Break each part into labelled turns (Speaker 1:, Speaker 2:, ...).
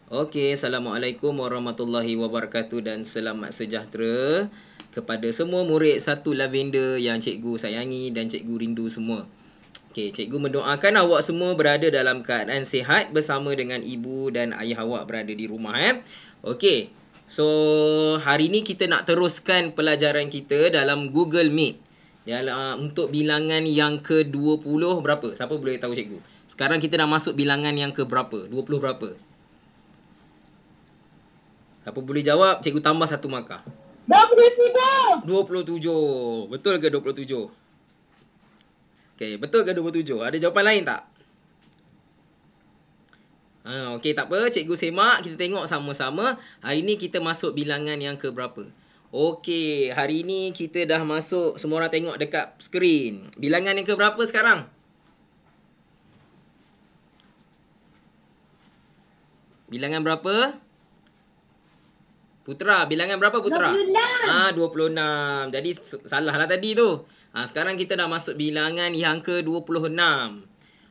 Speaker 1: Okey, Assalamualaikum warahmatullahi wabarakatuh dan selamat sejahtera kepada semua murid satu Lavender yang cikgu sayangi dan cikgu rindu semua. Okey, cikgu mendoakan awak semua berada dalam keadaan sihat bersama dengan ibu dan ayah awak berada di rumah. Okey, so hari ni kita nak teruskan pelajaran kita dalam Google Meet. Untuk bilangan yang ke-20 berapa? Siapa boleh tahu cikgu? Sekarang kita dah masuk bilangan yang ke berapa? 20 berapa? Siapa boleh jawab, cikgu tambah satu markah.
Speaker 2: 27.
Speaker 1: 27. Betul ke 27? Okey, betul ke 27? Ada jawapan lain tak? Okey, tak apa. Cikgu semak. Kita tengok sama-sama. Hari ni kita masuk bilangan yang ke berapa? Okey, hari ni kita dah masuk. Semua orang tengok dekat skrin. Bilangan yang ke berapa sekarang? Bilangan berapa? Putra, bilangan berapa Putra?
Speaker 2: 26.
Speaker 1: 26. Jadi salah lah tadi tu. Sekarang kita dah masuk bilangan yang ke-26.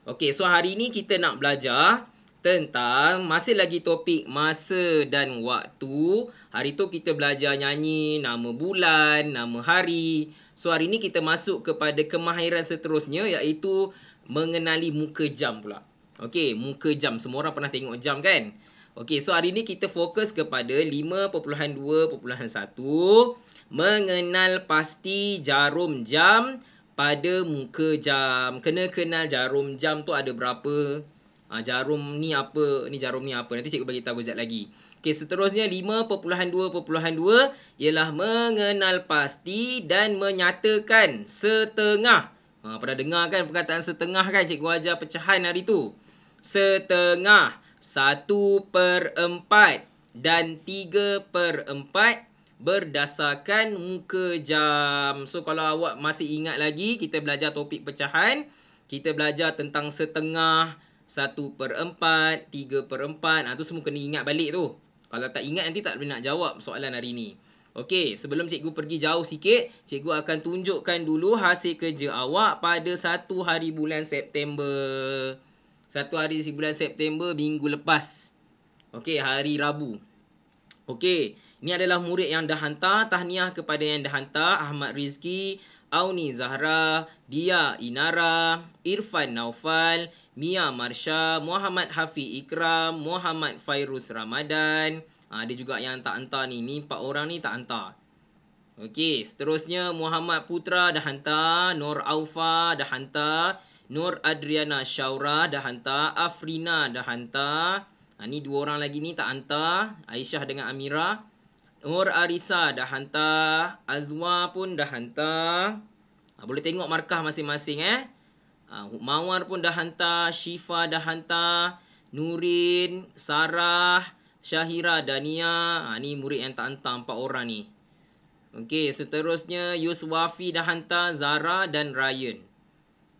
Speaker 1: Okey, so hari ni kita nak belajar tentang masih lagi topik masa dan waktu. Hari tu kita belajar nyanyi nama bulan, nama hari. So hari ni kita masuk kepada kemahiran seterusnya iaitu mengenali muka jam pula. Okey, muka jam. Semua orang pernah tengok jam kan? Okey, so hari ni kita fokus kepada 5.2.1 mengenal pasti jarum jam pada muka jam. Kena kenal jarum jam tu ada berapa. Jarum ni apa, ni jarum ni apa. Nanti cikgu bagi tahu sekejap lagi. Okey, seterusnya 5.2.2 ialah mengenal pasti dan menyatakan setengah. Pernah dengar kan perkataan setengah kan? Cikgu ajar pecahan hari tu. Setengah, 1/4 dan 3/4 berdasarkan muka jam. So kalau awak masih ingat lagi, kita belajar topik pecahan. Kita belajar tentang setengah, 1/4, 3/4. Tu semua kena ingat balik tu. Kalau tak ingat nanti tak boleh nak jawab soalan hari ni. Okey, sebelum cikgu pergi jauh sikit, cikgu akan tunjukkan dulu hasil kerja awak pada 1 hari bulan September. 1 hari bulan September minggu lepas. Okey, hari Rabu. Okey, ni adalah murid yang dah hantar. Tahniah kepada yang dah hantar. Ahmad Rizki, Auni Zahra, Dia Inara, Irfan Naufal, Mia Marsha, Muhammad Hafiz Ikram, Muhammad Fairuz Ramadan. Ada juga yang tak hantar ni. Ni 4 orang ni tak hantar. Okey, seterusnya Muhammad Putra dah hantar, Nur Aufa dah hantar, Nur Adriana Syaura dah hantar, Afrina dah hantar. Ni 2 orang lagi ni tak hantar, Aisyah dengan Amira. Nur Arisa dah hantar, Azwa pun dah hantar. Boleh tengok markah masing-masing Mawar pun dah hantar, Syifa dah hantar, Nurin, Sarah, Syahira, Dania. Ni murid yang tak hantar 4 orang ni. Okey, seterusnya Yuswafi dah hantar, Zara dan Ryan.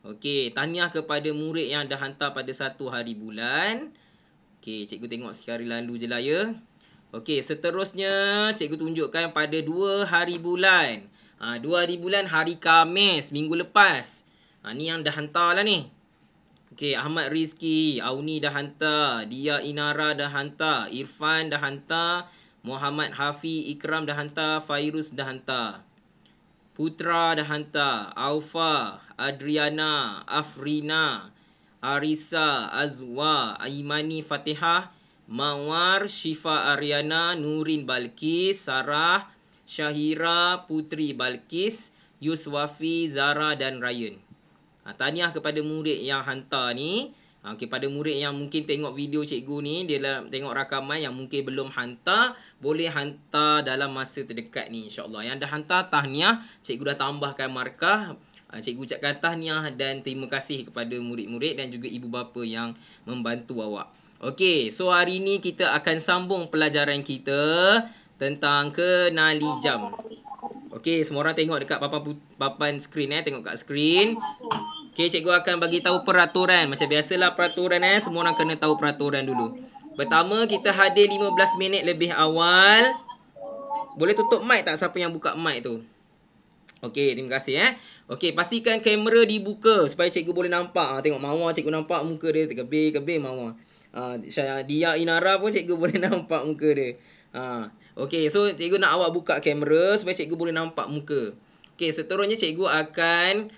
Speaker 1: Okey, tahniah kepada murid yang dah hantar pada 1 hari bulan. Okey, cikgu tengok sekali lalu je lah ya. Okey, seterusnya cikgu tunjukkan pada 2 hari bulan. 2 hari bulan hari Khamis minggu lepas. Ni yang dah hantar lah ni. Okey, Ahmad Rizki, Auni dah hantar, Dia Inara dah hantar, Irfan dah hantar, Muhammad Hafiz Ikram dah hantar, Fairuz dah hantar. Putra dah hantar, Aufa, Adriana, Afrina, Arisa, Azwa, Aimani Fatihah, Mawar, Syifa Ariana, Nurin Balkis, Sarah, Syahira, Putri Balkis, Yuswafi, Zara dan Ryan. Tahniah kepada murid yang hantar ni. Kepada murid yang mungkin tengok video cikgu ni, dia tengok rakaman yang mungkin belum hantar, boleh hantar dalam masa terdekat ni insyaAllah. Yang dah hantar, tahniah. Cikgu dah tambahkan markah. Cikgu ucapkan tahniah dan terima kasih kepada murid-murid dan juga ibu bapa yang membantu awak. Okey, so hari ni kita akan sambung pelajaran kita tentang kenali jam. Okey, semua orang tengok dekat papan skrin tengok kat skrin. Okey, cikgu akan bagi tahu peraturan. Macam biasalah peraturan semua orang kena tahu peraturan dulu. Pertama, kita hadir 15 minit lebih awal. Boleh tutup mic tak siapa yang buka mic tu? Okey, terima kasih Okey, pastikan kamera dibuka supaya cikgu boleh nampak. Tengok Mawar cikgu nampak muka dia, kebir Mawar. Dia Inara pun cikgu boleh nampak muka dia. Okey, so cikgu nak awak buka kamera supaya cikgu boleh nampak muka. Okey, seterusnya cikgu akan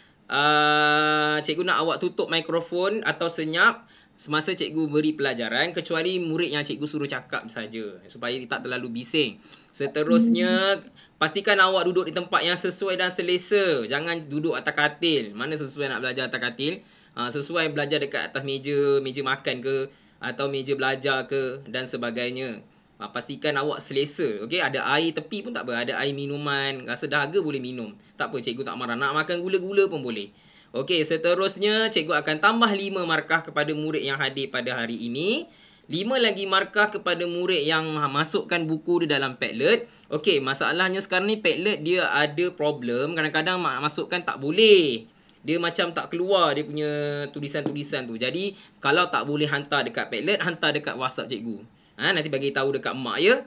Speaker 1: cikgu nak awak tutup mikrofon atau senyap semasa cikgu beri pelajaran, kecuali murid yang cikgu suruh cakap saja supaya tak terlalu bising. Seterusnya pastikan awak duduk di tempat yang sesuai dan selesa. Jangan duduk atas katil. Mana sesuai nak belajar atas katil? Sesuai belajar dekat atas meja makan ke atau meja belajar ke dan sebagainya. Pastikan awak selesa. Okey, ada air tepi pun tak apa, ada air minuman, rasa dahaga boleh minum. Tak apa, cikgu tak marah. Nak makan gula-gula pun boleh. Okey, seterusnya cikgu akan tambah 5 markah kepada murid yang hadir pada hari ini. 5 lagi markah kepada murid yang masukkan buku di dalam Padlet. Okey, masalahnya sekarang ni Padlet dia ada problem. Kadang-kadang masukkan tak boleh. Dia macam tak keluar dia punya tulisan-tulisan tu. Jadi, kalau tak boleh hantar dekat Padlet, hantar dekat WhatsApp cikgu. Nanti bagi tahu dekat mak ya.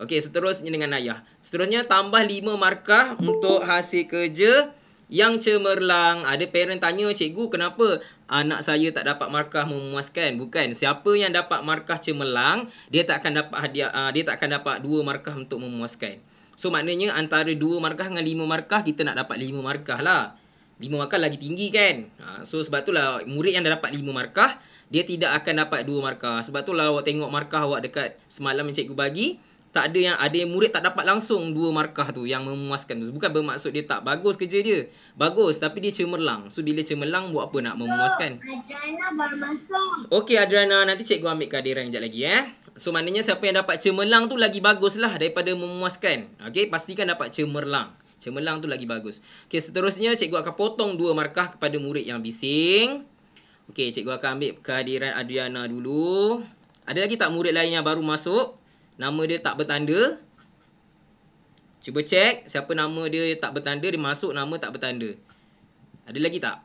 Speaker 1: Okey, seterusnya dengan ayah. Seterusnya tambah 5 markah untuk hasil kerja yang cemerlang. Ada parent tanya, cikgu kenapa anak saya tak dapat markah memuaskan? Bukan, siapa yang dapat markah cemerlang, dia tak akan dapat hadiah, dia tak akan dapat 2 markah untuk memuaskan. So maknanya antara 2 markah dengan 5 markah, kita nak dapat 5 markah lah. 5 markah lagi tinggi kan. So sebab itulah murid yang dah dapat 5 markah, dia tidak akan dapat 2 markah. Sebab itulah awak tengok markah awak dekat semalam yang cikgu bagi, tak ada yang murid tak dapat langsung 2 markah tu yang memuaskan tu. Bukan bermaksud dia tak bagus kerja dia. Bagus, tapi dia cemerlang. So bila cemerlang, buat apa nak memuaskan?
Speaker 2: Adriana baru masuk.
Speaker 1: Okey Adriana, nanti cikgu ambil kehadiran sekejap lagi So maknanya siapa yang dapat cemerlang tu lagi baguslah daripada memuaskan. Okey, pastikan dapat cemerlang. Cemerlang tu lagi bagus. Okey, seterusnya cikgu akan potong 2 markah kepada murid yang bising. Okey, cikgu akan ambil kehadiran Adriana dulu. Ada lagi tak murid lain yang baru masuk? Nama dia tak bertanda. Cuba cek siapa nama dia tak bertanda, dia masuk nama tak bertanda. Ada lagi tak?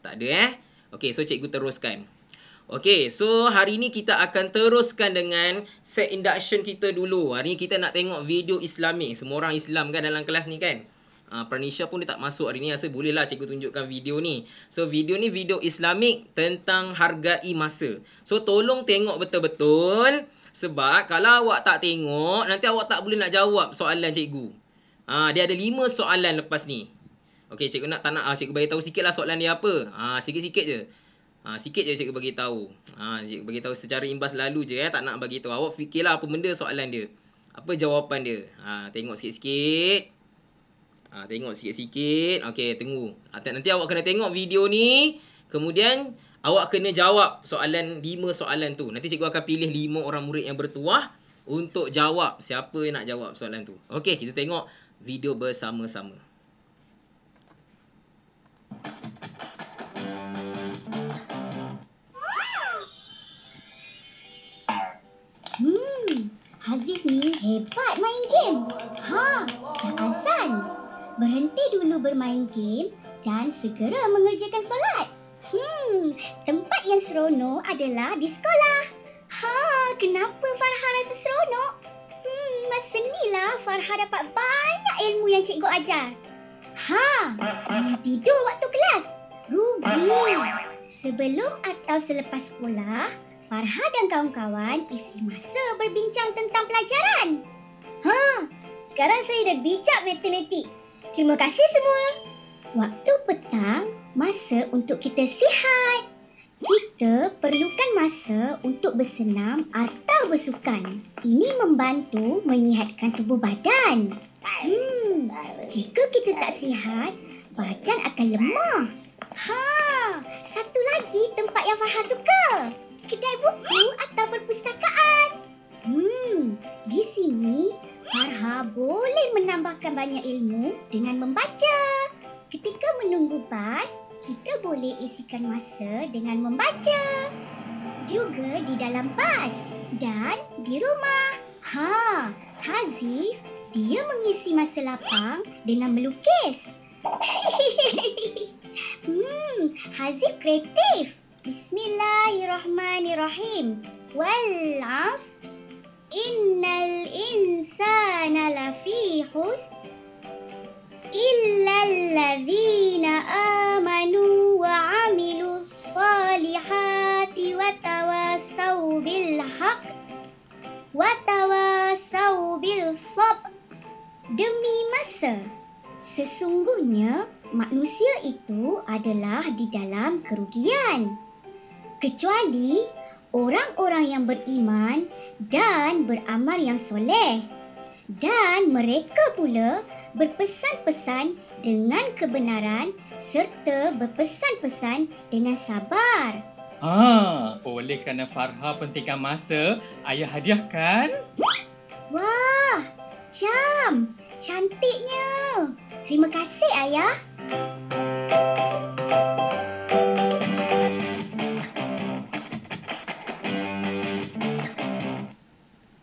Speaker 1: Tak ada Okey, so cikgu teruskan. Okey, so hari ni kita akan teruskan dengan set induction kita dulu. Hari ni kita nak tengok video Islamik. Semua orang Islam kan dalam kelas ni kan? Pranisha pun dia tak masuk hari ni. Rasa bolehlah cikgu tunjukkan video ni. So video ni video Islamik tentang hargai masa. So tolong tengok betul-betul. Sebab kalau awak tak tengok, nanti awak tak boleh nak jawab soalan cikgu. Dia ada 5 soalan lepas ni. Okey, cikgu tak nak cikgu bagi tahu sikitlah soalan dia apa. Sikit-sikit je. Sikit je cikgu bagi tahu. Cikgu bagi tahu secara imbas lalu je tak nak bagi tahu. Awak fikirlah apa benda soalan dia. Apa jawapan dia. Tengok sikit-sikit. Tengok sikit-sikit. Okey, tunggu. Nanti awak kena tengok video ni. Kemudian awak kena jawab 5 soalan tu. Nanti cikgu akan pilih 5 orang murid yang bertuah untuk jawab siapa yang nak jawab soalan tu. Okey, kita tengok video bersama-sama.
Speaker 3: Hazif ni hebat main game. Dah azan. Berhenti dulu bermain game dan segera mengerjakan solat. Tempat yang seronok adalah di sekolah. Kenapa Farha rasa seronok? Masa ni lah Farha dapat banyak ilmu yang cikgu ajar. Jangan tidur waktu kelas. Rugi. Sebelum atau selepas sekolah, Farha dan kawan-kawan isi masa berbincang tentang pelajaran. Sekarang saya dah bijak matematik. Terima kasih semua. Waktu petang, masa untuk kita sihat. Kita perlukan masa untuk bersenam atau bersukan. Ini membantu menyihatkan tubuh badan. Jika kita tak sihat, badan akan lemah. Satu lagi tempat yang Farha suka. Kedai buku atau perpustakaan. Di sini, Farha boleh menambahkan banyak ilmu dengan membaca. Ketika menunggu bas, kita boleh isikan masa dengan membaca. Juga di dalam bas dan di rumah. Hazif, dia mengisi masa lapang dengan melukis. Hazif kreatif. Bismillahirrahmanirrahim. Wal 'asr. Innal insana lafi khusr. Illa alladhina amanu wa 'amilus salihati wa tawasaw Watawasau bil sabr. Demi masa. Sesungguhnya manusia itu adalah di dalam kerugian. Kecuali orang-orang yang beriman dan beramal yang soleh. Dan mereka pula berpesan-pesan dengan kebenaran serta berpesan-pesan dengan sabar.
Speaker 4: Oleh kerana Farha pentingkan masa, ayah hadiahkan.
Speaker 3: Wah, jam. Cantiknya. Terima kasih, Ayah.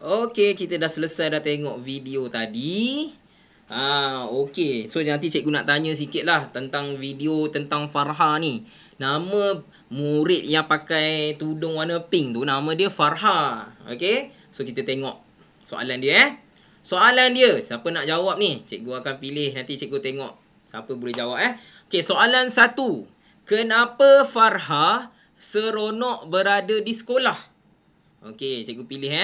Speaker 1: Okey, kita dah selesai dah tengok video tadi. Okey. So nanti cikgu nak tanya sikit lah tentang video tentang Farha ni. Nama murid yang pakai tudung warna pink tu, nama dia Farha. Okey. So kita tengok soalan dia Soalan dia, siapa nak jawab ni? Cikgu akan pilih, nanti cikgu tengok siapa boleh jawab Okey, soalan 1. Kenapa Farha seronok berada di sekolah? Okey, cikgu pilih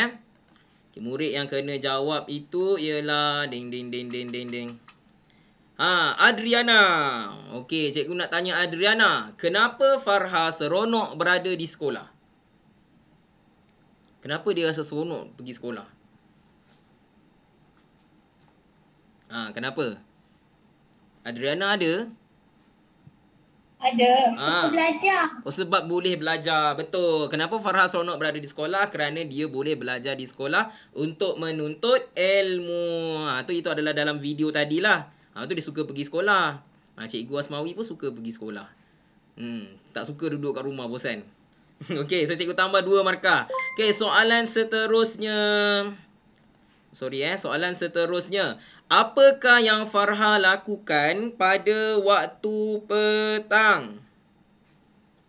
Speaker 1: Okay, murid yang kena jawab itu ialah ding. Adriana. Okey, cikgu nak tanya Adriana, kenapa Farha seronok berada di sekolah? Kenapa dia rasa seronok pergi sekolah? Kenapa? Adriana ada?
Speaker 2: Ada.
Speaker 1: Ah.
Speaker 2: Suka belajar.
Speaker 1: Sebab boleh belajar. Betul. Kenapa Farha seronok berada di sekolah? Kerana dia boleh belajar di sekolah untuk menuntut ilmu. Itu adalah dalam video tadilah. Tu dia suka pergi sekolah. Cikgu Asmawi pun suka pergi sekolah. Tak suka duduk kat rumah, bosan. Okey, so cikgu tambah 2 markah. Okey, soalan seterusnya. Soalan seterusnya. Apakah yang Farha lakukan pada waktu petang?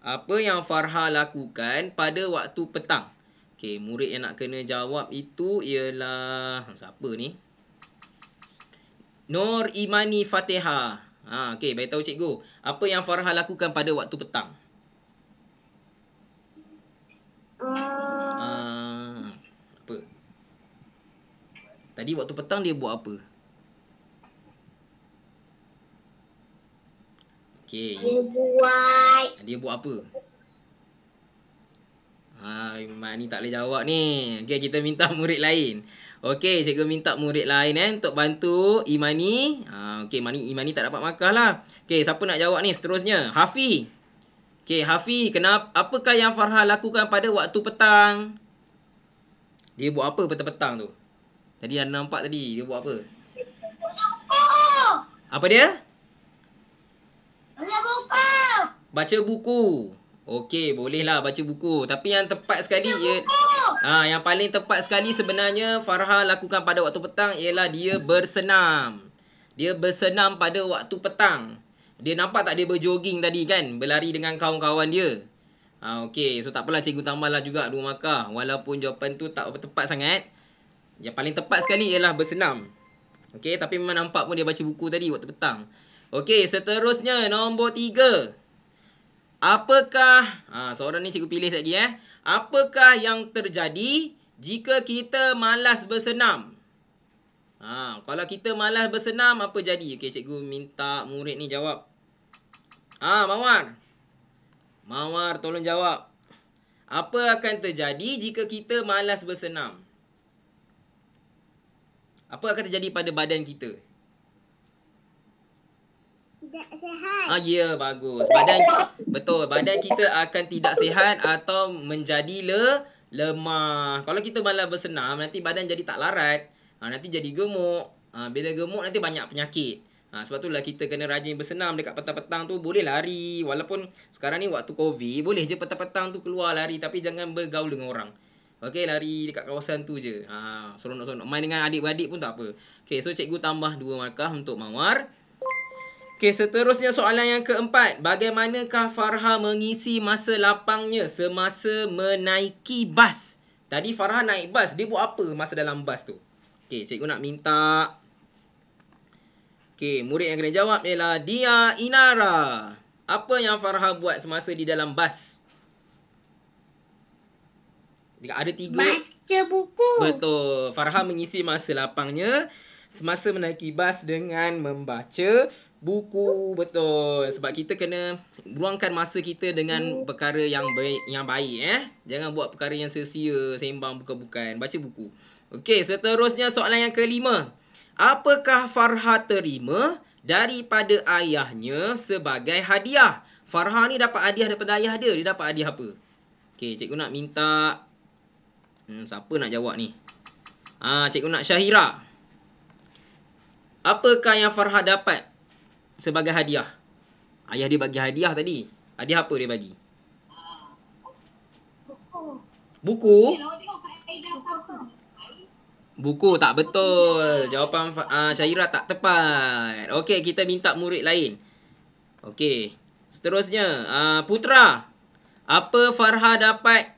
Speaker 1: Apa yang Farha lakukan pada waktu petang? Okey, murid yang nak kena jawab itu ialah siapa ni? Nur Imani Fatihah. Okey, bagi tahu cikgu. Apa yang Farha lakukan pada waktu petang? Apa? Tadi waktu petang dia buat apa? Okey. Dia buat apa? Mak ni tak boleh jawab ni. Okey, kita minta murid lain. Okey, cikgu minta murid lain untuk bantu Imani. Okey, Imani tak dapat markah lah. Okey, siapa nak jawab ni seterusnya? Hafi. Okey, Hafi, apakah yang Farha lakukan pada waktu petang? Dia buat apa petang-petang tu? Tadi anda nampak tadi, dia buat apa? Apa dia? Baca buku. Okey, bolehlah baca buku. Tapi yang tepat sekali yang paling tepat sekali sebenarnya Farha lakukan pada waktu petang ialah dia bersenam. Dia bersenam pada waktu petang. Dia nampak tak dia berjoging tadi kan? Berlari dengan kawan-kawan dia. Okey, so tak apalah, cikgu tambahlah juga 2 markah. Walaupun jawapan tu tak tepat sangat. Yang paling tepat sekali ialah bersenam. Okey, tapi memang nampak pun dia baca buku tadi waktu petang. Okey, seterusnya nombor 3. Apakah soalan ni cikgu pilih sekejap lagi Apakah yang terjadi jika kita malas bersenam? Kalau kita malas bersenam apa jadi? Okey, cikgu minta murid ni jawab. Mawar tolong jawab. Apa akan terjadi jika kita malas bersenam? Apa akan terjadi pada badan kita?
Speaker 3: Tidak sihat.
Speaker 1: Ya, bagus. Betul. Badan kita akan tidak sihat atau menjadi lemah. Kalau kita malas bersenam, nanti badan jadi tak larat. Nanti jadi gemuk. Bila gemuk nanti banyak penyakit. Sebab itulah kita kena rajin bersenam dekat petang-petang tu. Boleh lari. Walaupun sekarang ni waktu COVID, boleh je petang-petang tu keluar lari. Tapi jangan bergaul dengan orang. Okey, lari dekat kawasan tu je. Seronok-seronok. Main dengan adik-beradik pun tak apa. Okey, so cikgu tambah 2 markah untuk Mawar. Okey, seterusnya soalan yang keempat. Bagaimanakah Farha mengisi masa lapangnya semasa menaiki bas? Tadi Farha naik bas. Dia buat apa masa dalam bas tu? Okey, cikgu nak minta. Okey, murid yang kena jawab ialah Dia Inara. Apa yang Farha buat semasa di dalam bas? Ada 3.
Speaker 2: Baca buku.
Speaker 1: Betul. Farha mengisi masa lapangnya semasa menaiki bas dengan membaca buku. Betul. Sebab kita kena luangkan masa kita dengan perkara yang baik. Jangan buat perkara yang sia-sia, sembang bukan-bukan. Baca buku. Okey, seterusnya soalan yang kelima. Apakah Farha terima daripada ayahnya sebagai hadiah? Farha ni dapat hadiah daripada ayah dia. Dia dapat hadiah apa? Okey, cikgu nak minta siapa nak jawab ni? Cikgu nak Syahira. Apakah yang Farha dapat sebagai hadiah? Ayah dia bagi hadiah tadi. Hadiah apa dia bagi? Buku? Buku tak betul. Jawapan Syahira tak tepat. Okey, kita minta murid lain. Okey. Seterusnya, Putra. Apa Farha dapat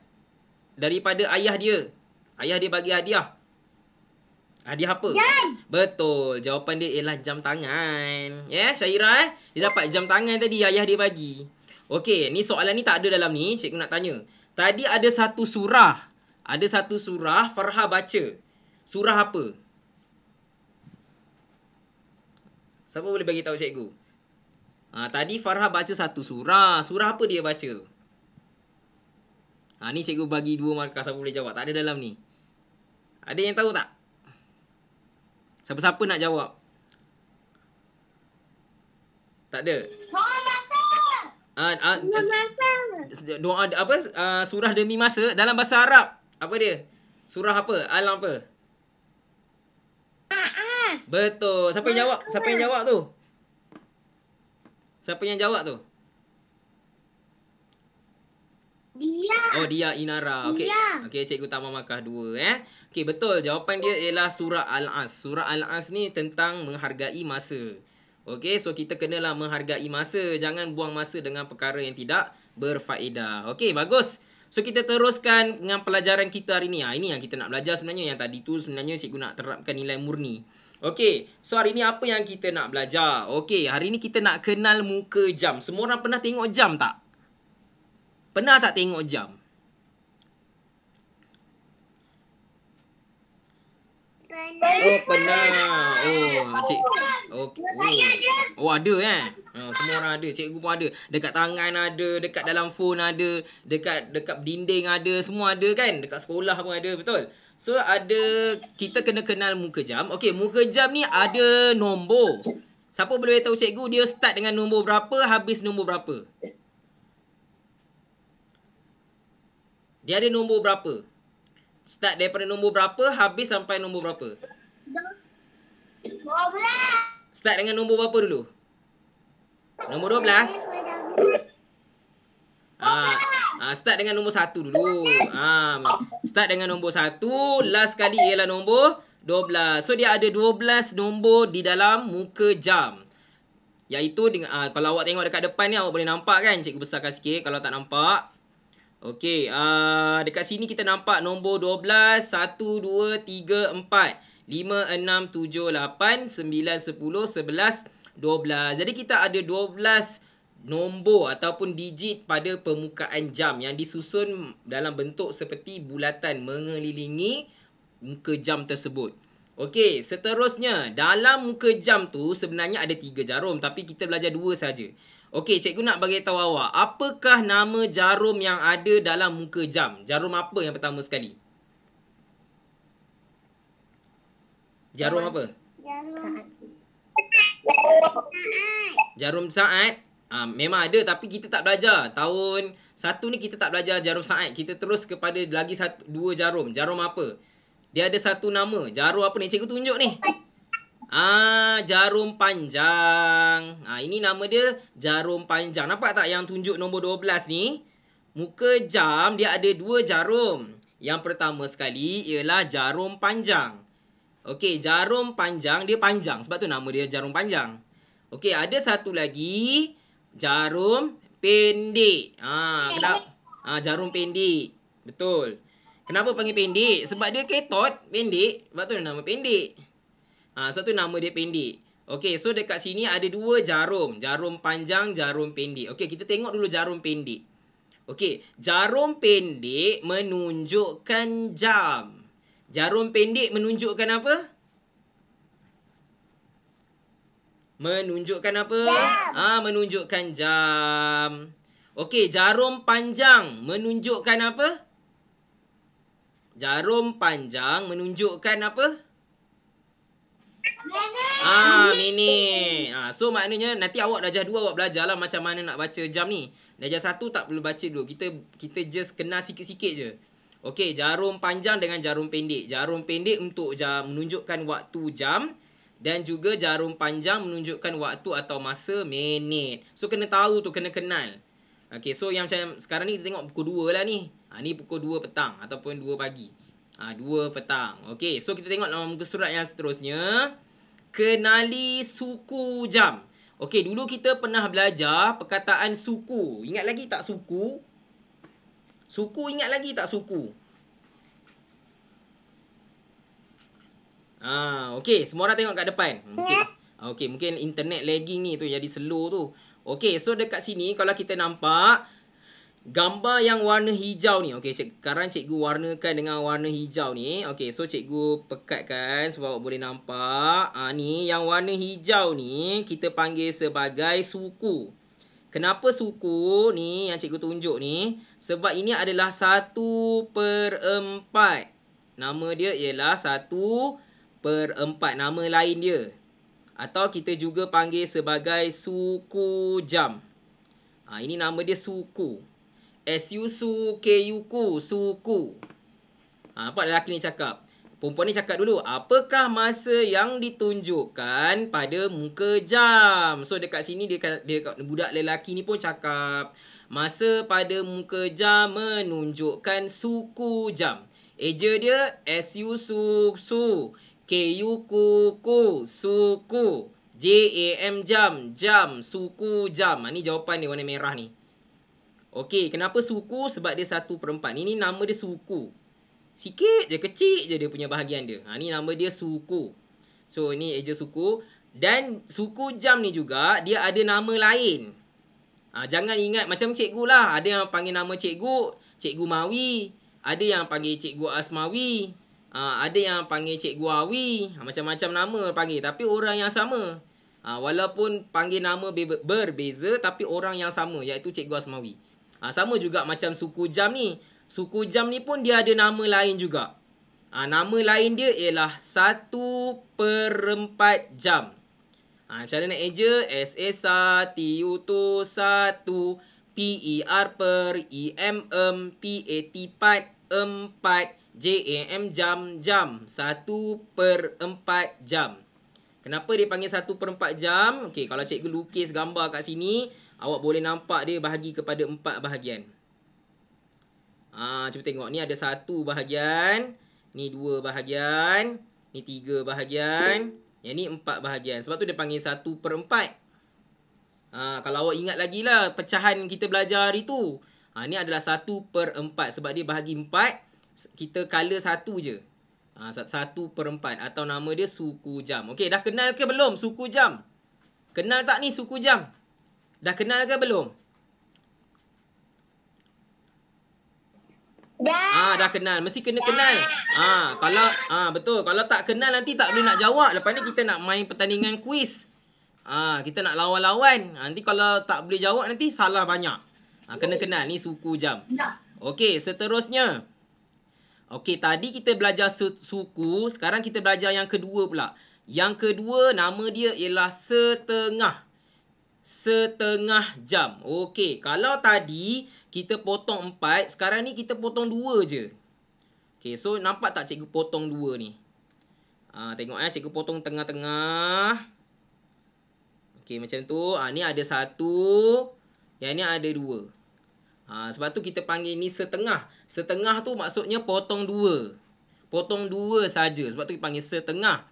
Speaker 1: daripada ayah dia? Ayah dia bagi hadiah. Hadiah apa?
Speaker 3: Jam.
Speaker 1: Betul. Jawapan dia ialah jam tangan. Syahira Dia dapat jam tangan tadi ayah dia bagi. Okey, ni soalan ni tak ada dalam ni. Cikgu nak tanya. Tadi ada satu surah. Ada satu surah Farha baca. Surah apa? Siapa boleh bagi tahu cikgu? Tadi Farha baca satu surah. Surah apa dia baca? Ni cikgu bagi 2 markah. Siapa boleh jawab? Tak ada dalam ni. Ada yang tahu tak? Siapa-siapa nak jawab? Tak ada. Doa apa? Surah demi masa dalam bahasa Arab. Apa dia? Surah apa? Alam apa? Betul. Siapa yang jawab? Siapa yang jawab tu? Siapa yang jawab tu?
Speaker 3: Dia.
Speaker 1: Oh, dia Inara. Okey. Okey, cikgu tambah markah 2 Okey, betul. Jawapan dia ialah surah Al-As. Surah Al-As ni tentang menghargai masa. Okey, so kita kenalah menghargai masa. Jangan buang masa dengan perkara yang tidak berfaedah. Okey, bagus. So kita teruskan dengan pelajaran kita hari ni. Ini yang kita nak belajar sebenarnya. Yang tadi tu sebenarnya cikgu nak terapkan nilai murni. Okey, so hari ni apa yang kita nak belajar? Okey, hari ni kita nak kenal muka jam. Semua orang pernah tengok jam tak? Pernah tak tengok jam? Oh, pernah. Ada semua orang ada. Cikgu pun ada. Dekat tangan ada, dekat dalam phone ada, dekat dinding ada, semua ada kan? Dekat sekolah pun ada, betul? So kita kena kenal muka jam. Okey, muka jam ni ada nombor. Siapa boleh tahu cikgu dia start dengan nombor berapa, habis nombor berapa? Dia ada nombor berapa? Start daripada nombor berapa, habis sampai nombor berapa?
Speaker 3: 12.
Speaker 1: Start dengan nombor berapa dulu? Nombor 12? Start dengan nombor 1 dulu. Start dengan nombor 1, last kali ialah nombor 12. So dia ada 12 nombor di dalam muka jam. Iaitu kalau awak tengok dekat depan ni awak boleh nampak kan? Cikgu besarkan sikit kalau tak nampak. Okey, dekat sini kita nampak nombor 12, 1, 2, 3, 4, 5, 6, 7, 8, 9, 10, 11, 12. Jadi kita ada 12 nombor ataupun digit pada permukaan jam yang disusun dalam bentuk seperti bulatan mengelilingi muka jam tersebut. Okey, seterusnya dalam muka jam tu sebenarnya ada 3 jarum tapi kita belajar 2 saja. Okey, cikgu nak bagi tahu awak, apakah nama jarum yang ada dalam muka jam? Jarum apa yang pertama sekali? Jarum apa? Jarum saat. Memang ada tapi kita tak belajar. Tahun 1 ni kita tak belajar jarum saat. Kita terus kepada lagi 2 jarum. Jarum apa? Dia ada satu nama. Jarum apa ni? Cikgu tunjuk ni. Jarum panjang. Ini nama dia jarum panjang. Nampak tak yang tunjuk nombor 12 ni? Muka jam dia ada 2 jarum. Yang pertama sekali ialah jarum panjang. Okey, jarum panjang dia panjang. Sebab tu nama dia jarum panjang. Okey, ada satu lagi jarum pendek. Jarum pendek. Betul. Kenapa panggil pendek? Sebab dia ketot pendek. Sebab tu nama pendek. Sebab tu nama dia pendek. Okey, so dekat sini ada 2 jarum. Jarum panjang, jarum pendek. Okey, kita tengok dulu jarum pendek. Okey, jarum pendek menunjukkan jam. Jarum pendek menunjukkan apa? Menunjukkan apa? Menunjukkan jam. Okey, jarum panjang menunjukkan apa? Jarum panjang menunjukkan apa? Minit. So maknanya nanti awak darjah 2 awak belajarlah macam mana nak baca jam ni. Darjah 1 tak perlu baca dulu. Kita just kenal sikit-sikit je. Okey, jarum panjang dengan jarum pendek. Jarum pendek untuk jam menunjukkan waktu jam dan juga jarum panjang menunjukkan waktu atau masa minit. So kena tahu tu, kena kenal. Okey, so yang macam sekarang ni kita tengok pukul 2 lah ni. Ni pukul 2 petang ataupun 2 pagi. 2 petang. Okey, so kita tengok dalam muka surat yang seterusnya. Kenali suku jam. Okey, dulu kita pernah belajar perkataan suku. Ingat lagi tak suku? Suku ingat lagi tak suku? Okey, semua orang tengok kat depan. Okey, mungkin internet lagging ni tu jadi slow tu. Okey, so dekat sini kalau kita nampak gambar yang warna hijau ni. Okey, sekarang cikgu warnakan dengan warna hijau ni. Okey, so cikgu pekatkan supaya awak boleh nampak. Ni yang warna hijau ni kita panggil sebagai suku. Kenapa suku ni yang cikgu tunjuk ni? Sebab ini adalah 1/4. Nama dia ialah 1/4. Nama lain dia. Atau kita juga panggil sebagai suku jam. Ini nama dia suku. S-U-K-U-K, suku. Nampak lelaki ni cakap. Perempuan ni cakap dulu, apakah masa yang ditunjukkan pada muka jam? So dekat sini dia budak lelaki ni pun cakap, masa pada muka jam menunjukkan suku jam. Eja dia S-U-K-U-K, suku. J-A-M, jam, suku jam. Ni jawapan dia warna merah ni. Okey, kenapa suku? Sebab dia 1/4. Ini nama dia suku. Sikit je, kecil je dia punya bahagian dia. Ni nama dia suku. So, ini eja suku. Dan suku jam ni juga, dia ada nama lain. Jangan ingat macam cikgu lah. Ada yang panggil nama cikgu, Cikgu Mawi. Ada yang panggil Cikgu Asmawi. Ada yang panggil Cikgu Awi. Macam-macam nama panggil. Tapi orang yang sama. Walaupun panggil nama berbeza, tapi orang yang sama, iaitu Cikgu Asmawi. Sama juga macam suku jam ni. Suku jam ni pun dia ada nama lain juga. Nama lain dia ialah 1/4 jam. Macam mana nak eja? S-A-T-U-1 P-E-R-E-M-M P-A-T 4 J-A-M jam 1/4 jam. Kenapa dia panggil 1/4 jam? Okey, kalau cikgu lukis gambar kat sini, awak boleh nampak dia bahagi kepada 4 bahagian. Cuba tengok. Ni ada 1 bahagian. Ni 2 bahagian. Ni 3 bahagian. Yang ni 4 bahagian. Sebab tu dia panggil 1/4. Kalau awak ingat lagi lah pecahan kita belajar hari tu. Ni adalah 1/4. Sebab dia bahagi 4. Kita color 1 je. 1/4 atau nama dia suku jam. Okey, dah kenal ke belum suku jam? Kenal tak ni suku jam? Dah kenal ke belum? Dah kenal. Mesti kena kenal. Kalau betul. Kalau tak kenal nanti tak boleh nak jawab. Lepas ni kita nak main pertandingan kuis. Kita nak lawan-lawan. Nanti kalau tak boleh jawab nanti salah banyak. Kena kenal ni suku jam. Okey, seterusnya. Okey, tadi kita belajar suku, sekarang kita belajar yang kedua pula. Yang kedua nama dia ialah setengah. Setengah jam. Okey, kalau tadi kita potong 4, sekarang ni kita potong 2 je. Okey, so nampak tak cikgu potong 2 ni? Tengok cikgu potong tengah-tengah. Okey, macam tu. Ni ada 1, yang ni ada 2. Sebab tu kita panggil ni setengah. Setengah tu maksudnya potong 2. Potong 2 saja. Sebab tu kita panggil setengah.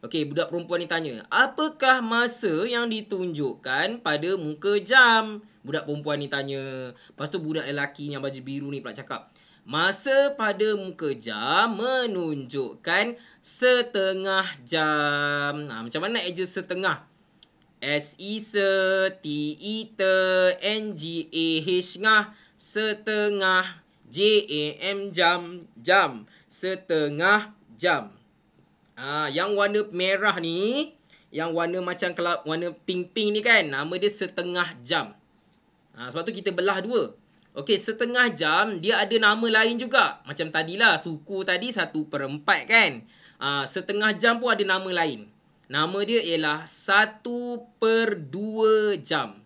Speaker 1: Okey, budak perempuan ni tanya, apakah masa yang ditunjukkan pada muka jam? Budak perempuan ni tanya. Lepas tu budak lelaki yang baju biru ni pula cakap, masa pada muka jam menunjukkan setengah jam. Macam mana nak eja setengah? S-E-T-E-T-N-G-A-H ngah. Setengah. J-A-M jam. Setengah jam. Yang warna merah ni, yang warna macam warna pink-pink ni kan, nama dia setengah jam. Sebab tu kita belah dua. Okey, setengah jam dia ada nama lain juga. Macam tadilah, suku tadi 1/4 kan. Setengah jam pun ada nama lain. Nama dia ialah 1/2 jam.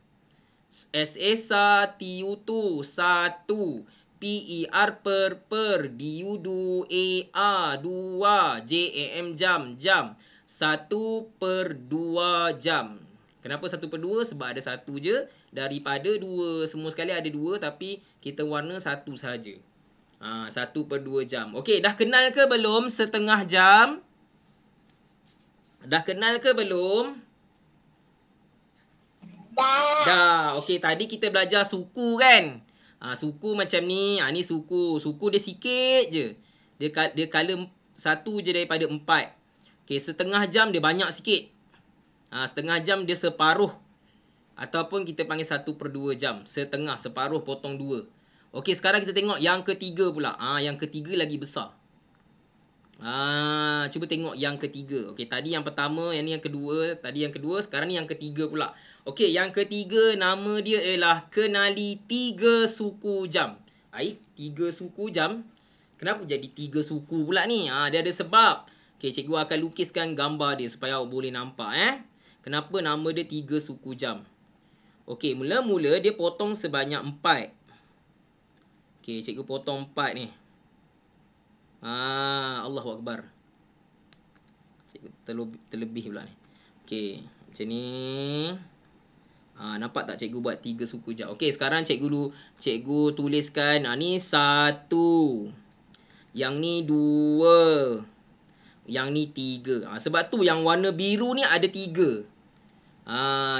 Speaker 1: S-A-T-U-Tu, 1. P-E-R per, D-U-Du, A-A, 2, J-A-M, jam. 1/2 jam. Kenapa 1/2? Sebab ada satu je. Daripada dua, semua sekali ada dua, tapi kita warna satu sahaja. 1/2 jam. Okey, dah kenal ke belum setengah jam? Dah kenal ke belum? Dah. Okey, tadi kita belajar suku kan? Suku macam ni. Ni suku. Suku dia sikit je. Dia color satu je daripada 4. Okey, setengah jam dia banyak sikit. Setengah jam dia separuh. Ataupun kita panggil 1/2 jam. Setengah, separuh potong 2. Okey, sekarang kita tengok yang ketiga pula. Yang ketiga lagi besar. Cuba tengok yang ketiga. Okey, tadi yang pertama, yang ni yang kedua. Tadi yang kedua, sekarang ni yang ketiga pula. Okey, yang ketiga nama dia ialah kenali 3 suku jam. 3 suku jam. Kenapa jadi 3 suku pula ni? Dia ada sebab. Okey, cikgu akan lukiskan gambar dia supaya awak boleh nampak. Kenapa nama dia 3 suku jam? Okey, mula-mula dia potong sebanyak 4. Okey, cikgu potong 4 ni. Allahu Akbar. Cikgu terlebih pula ni. Okey, macam ni. Nampak tak cikgu buat 3 suku jam? Okey, sekarang cikgu tuliskan. Ni 1. Yang ni 2. Yang ni 3. Sebab tu yang warna biru ni ada 3.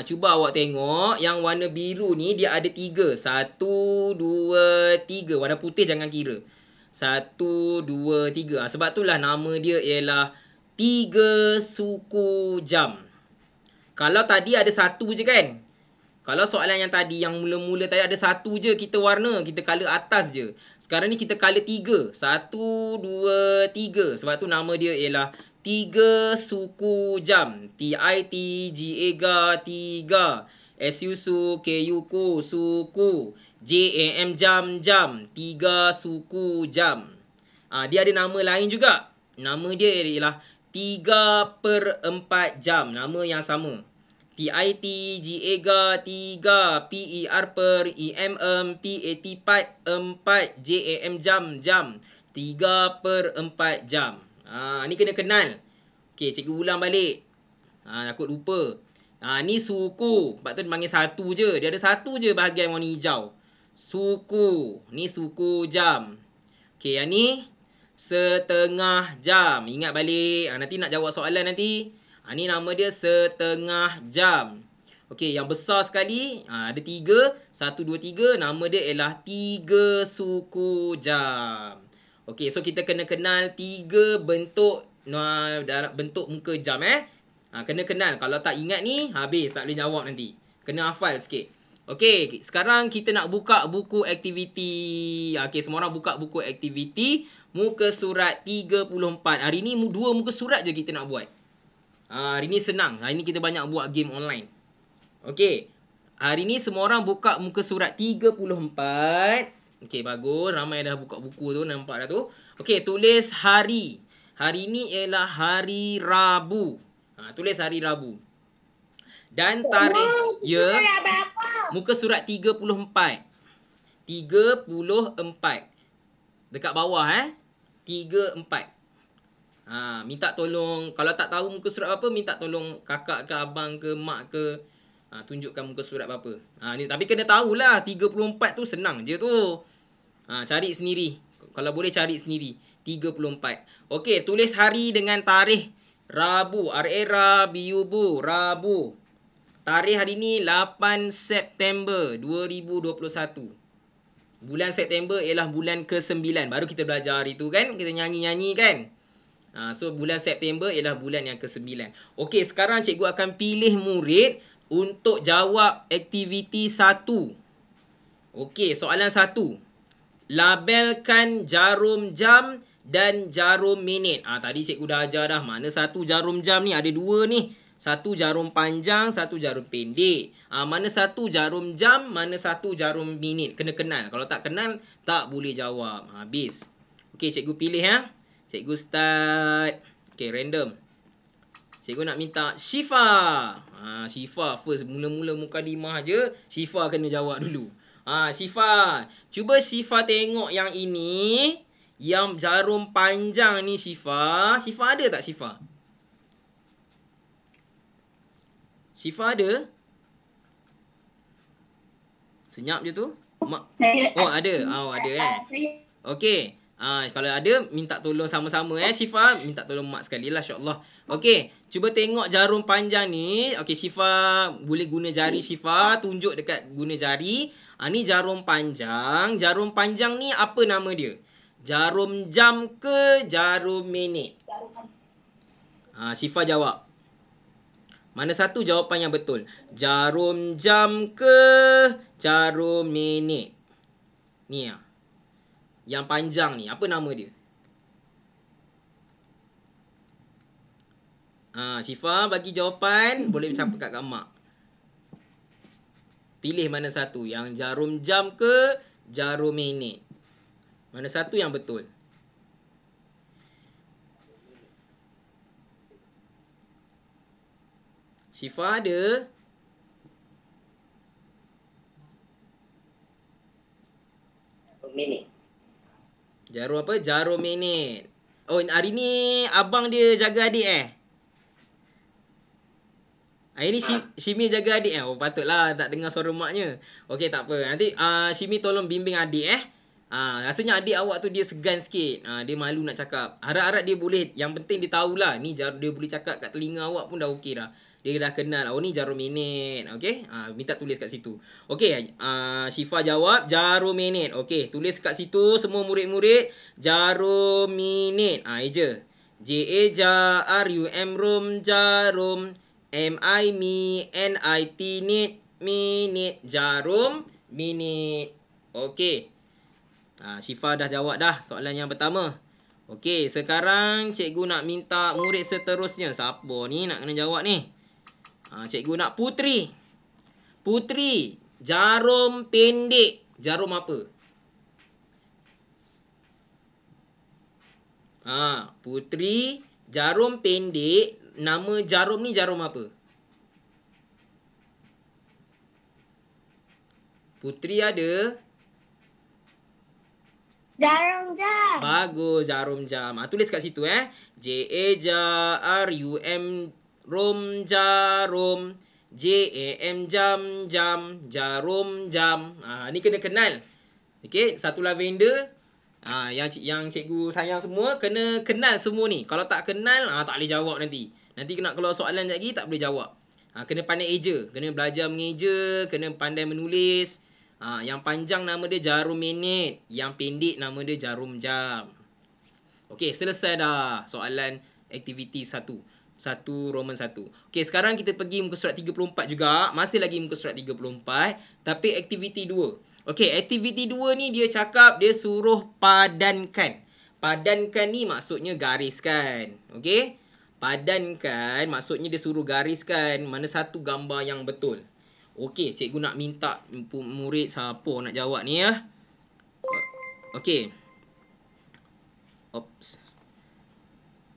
Speaker 1: Cuba awak tengok. Yang warna biru ni dia ada 3. 1, 2, 3. Warna putih jangan kira. 1, 2, 3. Sebab itulah nama dia ialah 3 suku jam. Kalau tadi ada 1 je kan? Kalau soalan yang tadi, yang mula-mula tadi ada 1 je kita warna. Kita color atas je. Sekarang ni kita color 3. 1, 2, 3. Sebab tu nama dia ialah 3 suku jam. T-I-T-G-A-G-A, 3. S-U-Su, K-U-Ku, suku. J-A-M, jam. 3 suku jam. Dia ada nama lain juga. Nama dia ialah 3/4 jam. Nama yang sama. T-I-T-G-A-G-A, 3. P-E-R per, E-M-M, P-A-T, 4. J-A-M, jam. 3/4 jam. Ni kena kenal. Okey, cikgu ulang balik. Takut lupa. Ni suku. Sebab tu dia panggil 1 je. Dia ada 1 je bahagian warna hijau. Suku. Ni suku jam. Okey, yang ni setengah jam. Ingat balik. Nanti nak jawab soalan nanti. Ni nama dia setengah jam. Okey, yang besar sekali. Ada 3. 1, 2, 3. Nama dia ialah 3 suku jam. Okey, so kita kena kenal 3 bentuk bentuk muka jam. Kena kenal. Kalau tak ingat ni, habis. Tak boleh jawab nanti. Kena hafal sikit. Okey, sekarang kita nak buka buku aktiviti. Okey, semua orang buka buku aktiviti. Muka surat 34. Hari ni 2 muka surat je kita nak buat. Hari ni senang. Hari ni kita banyak buat game online. Okey. Hari ni semua orang buka muka surat 34. Okey, bagus. Ramai dah buka buku tu. Nampak dah tu. Okey, tulis hari. Hari ni ialah hari Rabu. Tulis hari Rabu. Dan tarikh. Ya. Muka surat 34. 34. Dekat bawah 34. Minta tolong, kalau tak tahu muka surat apa, minta tolong kakak ke abang ke mak ke, tunjukkan muka surat apa. Ni tapi kena tahulah 34 tu senang je tu. Cari sendiri. Kalau boleh cari sendiri. 34. Okey, tulis hari dengan tarikh Rabu. R-A-B-U, Rabu. Tarikh hari ni 8 September 2021. Bulan September ialah bulan ke-9. Baru kita belajar hari tu kan. Kita nyanyi-nyanyi kan. So bulan September ialah bulan yang ke-9. Okey, sekarang cikgu akan pilih murid untuk jawab aktiviti 1. Okey, soalan 1. Labelkan jarum jam dan jarum minit. Tadi cikgu dah ajar dah mana satu jarum jam ni, ada dua ni. Satu jarum panjang, satu jarum pendek. Mana satu jarum jam, mana satu jarum minit. Kena kenal. Kalau tak kenal, tak boleh jawab. Habis. Okey, cikgu pilih ya. Cikgu start. Okey, random. Cikgu nak minta Syifa. Syifa first. Mula-mula mukadimah je. Syifa kena jawab dulu. Syifa. Cuba Syifa tengok yang ini. Yang jarum panjang ni Syifa. Syifa ada tak Syifa? Syifa ada? Senyap je tu. Oh ada. Ada Okey. Kalau ada minta tolong sama-sama Syifa. Minta tolong mak sekali lah insya-Allah. Okey. Cuba tengok jarum panjang ni. Okey Syifa boleh guna jari Syifa. Tunjuk dekat guna jari. Ni jarum panjang. Jarum panjang ni apa nama dia? Jarum jam ke jarum minit? Syifa jawab. Mana satu jawapan yang betul? Jarum jam ke jarum minit? Ni yang panjang ni. Apa nama dia? Syifa bagi jawapan. Boleh campak kat mak. Pilih mana satu. Yang jarum jam ke jarum minit? Mana satu yang betul? Syifa ada?
Speaker 2: Minit.
Speaker 1: Jarum apa? Jarum minit. Oh, hari ni abang dia jaga adik Hari ni Syimi jaga adik Oh, patutlah tak dengar suara maknya. Okey, tak apa. Nanti Syimi tolong bimbing adik rasanya adik awak tu dia segan sikit. Dia malu nak cakap. Harap-harap dia boleh. Yang penting dia tahulah. Ni dia boleh cakap kat telinga awak pun dah okey dah. Dia dah kenal. Oh, ni jarum minit. Okey. Minta tulis kat situ. Okey. Syifa jawab jarum minit. Okey. Tulis kat situ semua murid-murid. Jarum minit. Eja. J-A-J-R-U-M rum jarum. M-I-M-N-I-T nit minit. Jarum minit. Okey. Syifa dah jawab dah soalan yang pertama. Okey, sekarang cikgu nak minta murid seterusnya. Siapa ni nak kena jawab ni? Cikgu nak Putri. Putri, jarum pendek. Jarum apa? Putri, jarum pendek. Nama jarum ni jarum apa? Putri ada?
Speaker 3: Jarum jam.
Speaker 1: Bagus, jarum jam. Tulis kat situ J-A-J-R-U-M rum jarum. J-A-M jam jam. Jarum jam. Ni kena kenal. Okey, satu lavender. Yang cikgu sayang semua kena kenal semua ni. Kalau tak kenal tak boleh jawab nanti. Nanti kena keluar soalan lagi tak boleh jawab. Kena pandai eja, kena belajar mengeja, kena pandai menulis. Yang panjang nama dia jarum minit. Yang pendek nama dia jarum jam. Okey, selesai dah soalan aktiviti 1. 1 Roman 1. Okey, sekarang kita pergi muka surat 34 juga. Masih lagi muka surat 34. Tapi aktiviti 2. Okey, aktiviti 2 ni dia cakap dia suruh padankan. Padankan ni maksudnya gariskan. Okey? Padankan maksudnya dia suruh gariskan mana satu gambar yang betul. Okey, cikgu nak minta murid siapa nak jawab ni Okey. Oops.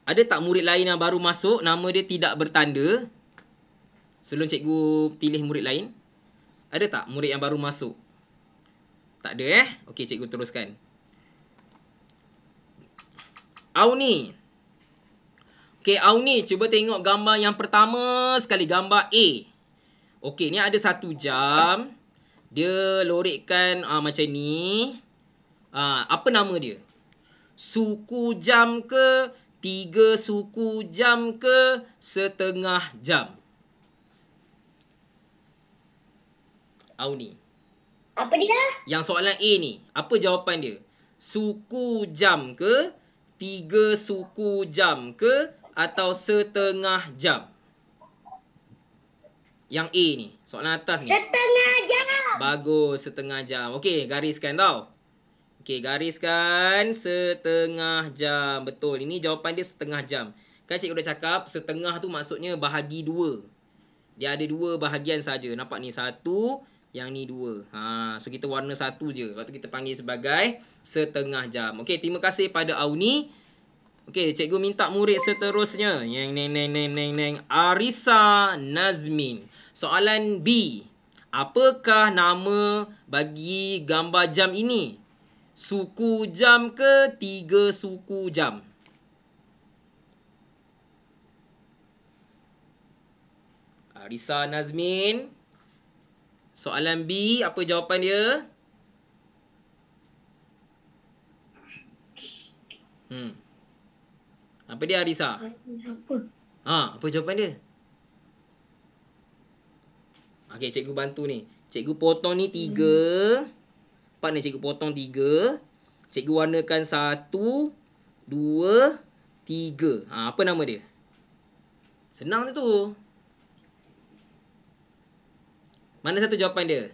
Speaker 1: Ada tak murid lain yang baru masuk, nama dia tidak bertanda? Sebelum cikgu pilih murid lain. Ada tak murid yang baru masuk? Tak ada Okey, cikgu teruskan. Auni. Okey, Auni, cuba tengok gambar yang pertama sekali, gambar A. Okey, ni ada satu jam. Dia lorekkan macam ni. Apa nama dia? Suku jam ke? 3 suku jam ke? Setengah jam? Auni.
Speaker 3: Apa dia?
Speaker 1: Yang soalan A ni, apa jawapan dia? Suku jam ke? 3 suku jam ke? Atau setengah jam? Yang A ni, soalan atas ni.
Speaker 3: Setengah jam.
Speaker 1: Bagus, setengah jam. Okey, gariskan tau. Okey, gariskan setengah jam. Betul. Ini jawapan dia setengah jam. Kan cikgu dah cakap setengah tu maksudnya bahagi 2. Dia ada 2 bahagian saja. Nampak ni 1, yang ni 2. So kita warna 1 je. Lepas tu kita panggil sebagai setengah jam. Okey, terima kasih pada Auni. Okey, cikgu minta murid seterusnya. Neng. Arisa Nazmin. Soalan B. Apakah nama bagi gambar jam ini? Suku jam ke 3 suku jam? Arisa Nazmin. Soalan B, apa jawapan dia? Apa dia Arisa? Apa jawapan dia? Okey, cikgu bantu ni. Cikgu potong ni 3. Nampak ni cikgu potong 3. Cikgu warnakan 1, 2, 3. Apa nama dia? Senang tu. Mana satu jawapan dia?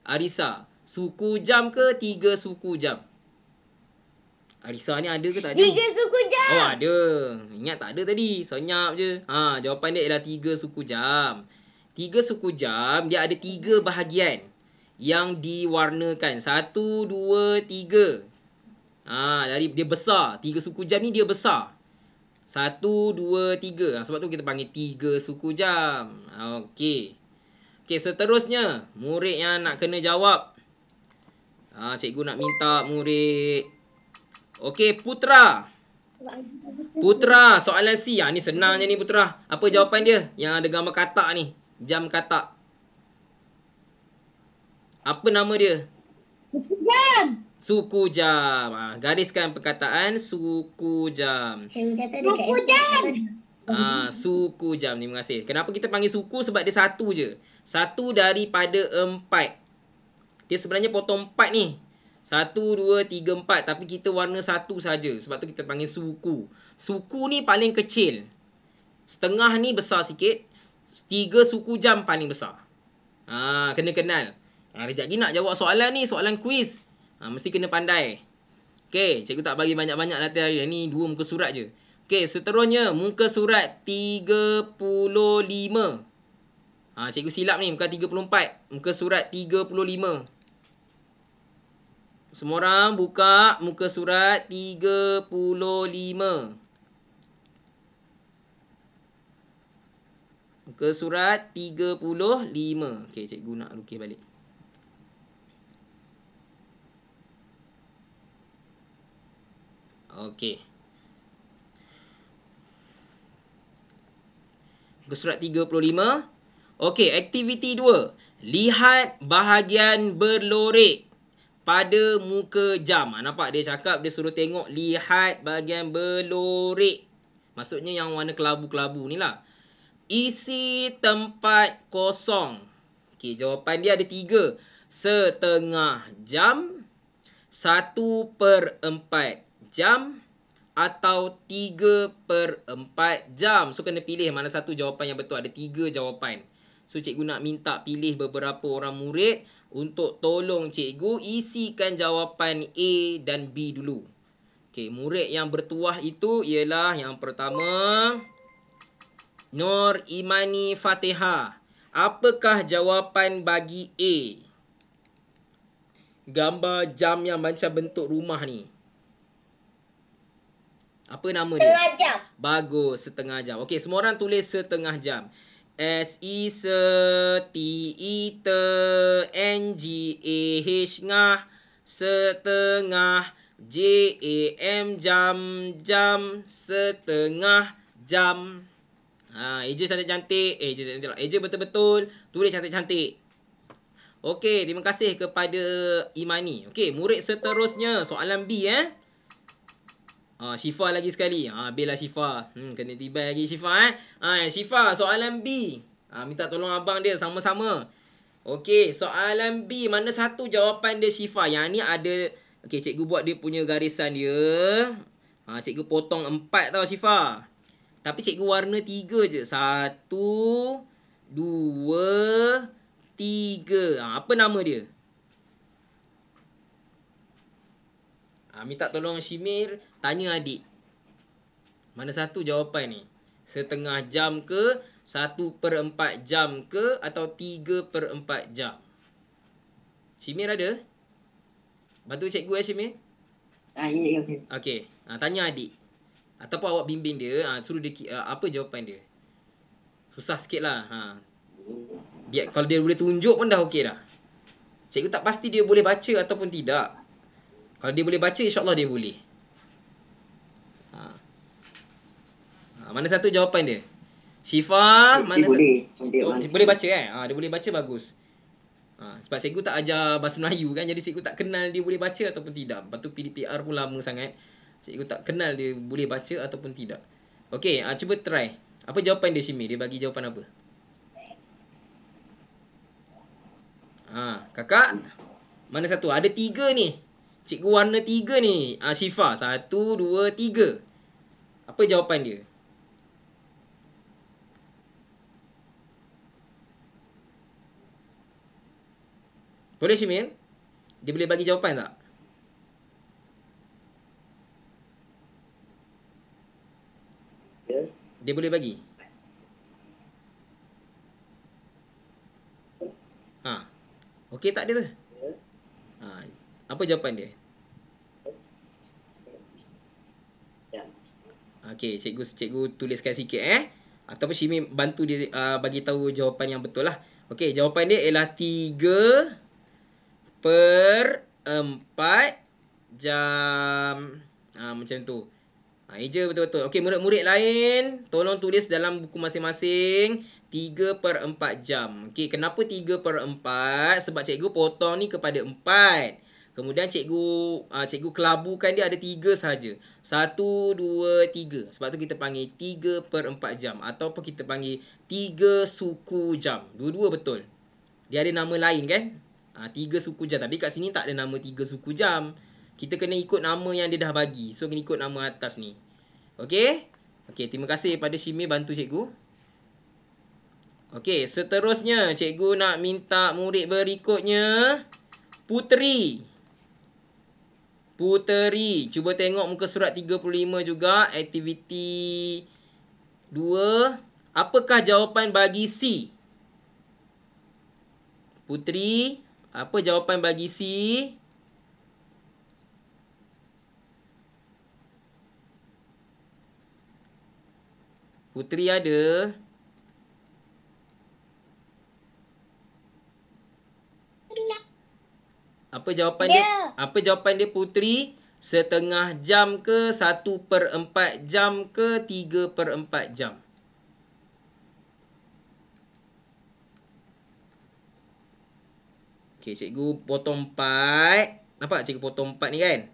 Speaker 1: Arisa, suku jam ke 3 suku jam? Arisa ni ada ke tak ada?
Speaker 2: 3 suku jam.
Speaker 1: Oh, ada. Ingat tak ada tadi. Senyap je. Jawapan dia ialah 3 suku jam. 3 suku jam, dia ada 3 bahagian yang diwarnakan. 1, 2, 3. Dari dia besar. 3 suku jam ni dia besar. 1, 2, 3. Sebab tu kita panggil 3 suku jam. Okey. Okey, seterusnya. Murid yang nak kena jawab. Cikgu nak minta murid. Okey, Putra. Putra, soalan C. Ni senang je ni Putra. Apa jawapan dia? Yang ada gambar katak ni. Jam katak. Apa nama dia?
Speaker 3: Suku jam.
Speaker 1: Suku jam. Gariskan perkataan suku jam.
Speaker 3: Suku jam.
Speaker 1: Suku jam. Terima kasih. Kenapa kita panggil suku? Sebab dia satu je. 1 daripada 4. Dia sebenarnya potong 4 ni. 1, 2, 3, 4. Tapi kita warna 1 saja. Sebab tu kita panggil suku. Suku ni paling kecil. Setengah ni besar sikit. 3 suku jam paling besar. Kena kenal. Kejap lagi nak jawab soalan ni. Soalan kuis. Mesti kena pandai. Okey, cikgu tak bagi banyak-banyak latihan hari ni. 2 muka surat je. Okey, seterusnya. Muka surat 35. Cikgu silap ni. Bukan 34. Muka surat 35. Semua orang buka muka surat 35. Muka surat 35. Okey, cikgu nak lukis balik. Okey. Muka surat 35. Okey, aktiviti 2. Lihat bahagian berlorek pada muka jam. Nampak dia cakap, dia suruh tengok lihat bahagian berlorek. Maksudnya yang warna kelabu-kelabu ni lah. Isi tempat kosong. Okey, jawapan dia ada 3. Setengah jam, 1/4 jam, atau 3/4 jam. So, kena pilih mana satu jawapan yang betul. Ada 3 jawapan. So, cikgu nak minta pilih beberapa orang murid untuk tolong cikgu isikan jawapan A dan B dulu. Okey, murid yang bertuah itu ialah yang pertama, Nur Imani Fatihah. Apakah jawapan bagi A? Gambar jam yang macam bentuk rumah ni. Apa nama dia?
Speaker 2: Setengah jam.
Speaker 1: Bagus, setengah jam. Okey, semua orang tulis setengah jam. S-E se T-E te N-G-A-H ngah setengah J-A-M jam setengah jam. Eja cantik-cantik. Eja betul-betul tulis cantik-cantik. Okey, terima kasih kepada Imani. Okey, murid seterusnya soalan B Syifa lagi sekali. Bela Syifa. Kena tiba lagi Syifa Syifa, soalan B. Minta tolong abang dia sama-sama. Okey, soalan B. Mana satu jawapan dia Syifa? Yang ni ada. Okey, cikgu buat dia punya garisan dia. Cikgu potong 4 tau Syifa. Tapi cikgu warna 3 je. 1, 2, 3. Apa nama dia? Minta tolong Shimir tanya adik. Mana satu jawapan ni? Setengah jam ke, 1/4 jam ke, atau 3/4 jam? Shimir ada? Bantu cikgu Shimir?
Speaker 5: Ya.
Speaker 1: Okey, tanya adik. Ataupun awak bimbing dia, suruh dia apa jawapan dia. Susah sikit lah. Biar kalau dia boleh tunjuk pun dah okey dah. Cikgu tak pasti dia boleh baca ataupun tidak. Kalau dia boleh baca, insyaAllah dia boleh. Mana satu jawapan dia? Syifa, mana
Speaker 5: boleh.
Speaker 1: boleh baca dia boleh baca, bagus. Sebab cikgu tak ajar bahasa Melayu kan, jadi cikgu tak kenal dia boleh baca ataupun tidak. Lepas tu PDPR pun lama sangat. Cikgu tak kenal dia boleh baca ataupun tidak. Okey, cuba try. Apa jawapan dia Shimir? Dia bagi jawapan apa? Kakak, mana satu? Ada 3 ni. Cikgu warna 3 ni. Syifa, 1, 2, 3. Apa jawapan dia? Boleh Shimir? Dia boleh bagi jawapan tak?
Speaker 5: Ya.
Speaker 1: Dia boleh bagi? Okey tak dia tu? Apa jawapan dia?
Speaker 5: Ya.
Speaker 1: Okey, cikgu tuliskan sikit ataupun Shimir bantu dia bagi tahu jawapan yang betul lah. Okey, jawapan dia ialah 3/4 jam. Macam tu. Eja betul-betul. Okey, murid-murid lain tolong tulis dalam buku masing-masing 3/4 jam. Okey, kenapa 3/4? Sebab cikgu potong ni kepada 4. Kemudian cikgu kelabukan dia ada 3 sahaja. 1, 2, 3. Sebab tu kita panggil 3/4 jam. Ataupun kita panggil 3 suku jam. Dua-dua betul. Dia ada nama lain kan? 3 suku jam. Tapi kat sini tak ada nama 3 suku jam. Kita kena ikut nama yang dia dah bagi. So, kena ikut nama atas ni. Okey? Okey, terima kasih pada Shimir bantu cikgu. Okey, seterusnya cikgu nak minta murid berikutnya. Puteri. Cuba tengok muka surat 35 juga. Aktiviti 2. Apakah jawapan bagi C? Puteri, apa jawapan bagi C? Puteri ada? Apa jawapan dia? Apa jawapan dia Puteri? Setengah jam ke, 1/4 jam ke, 3/4 jam? Okey, cikgu potong 4. Nampak cikgu potong 4 ni kan?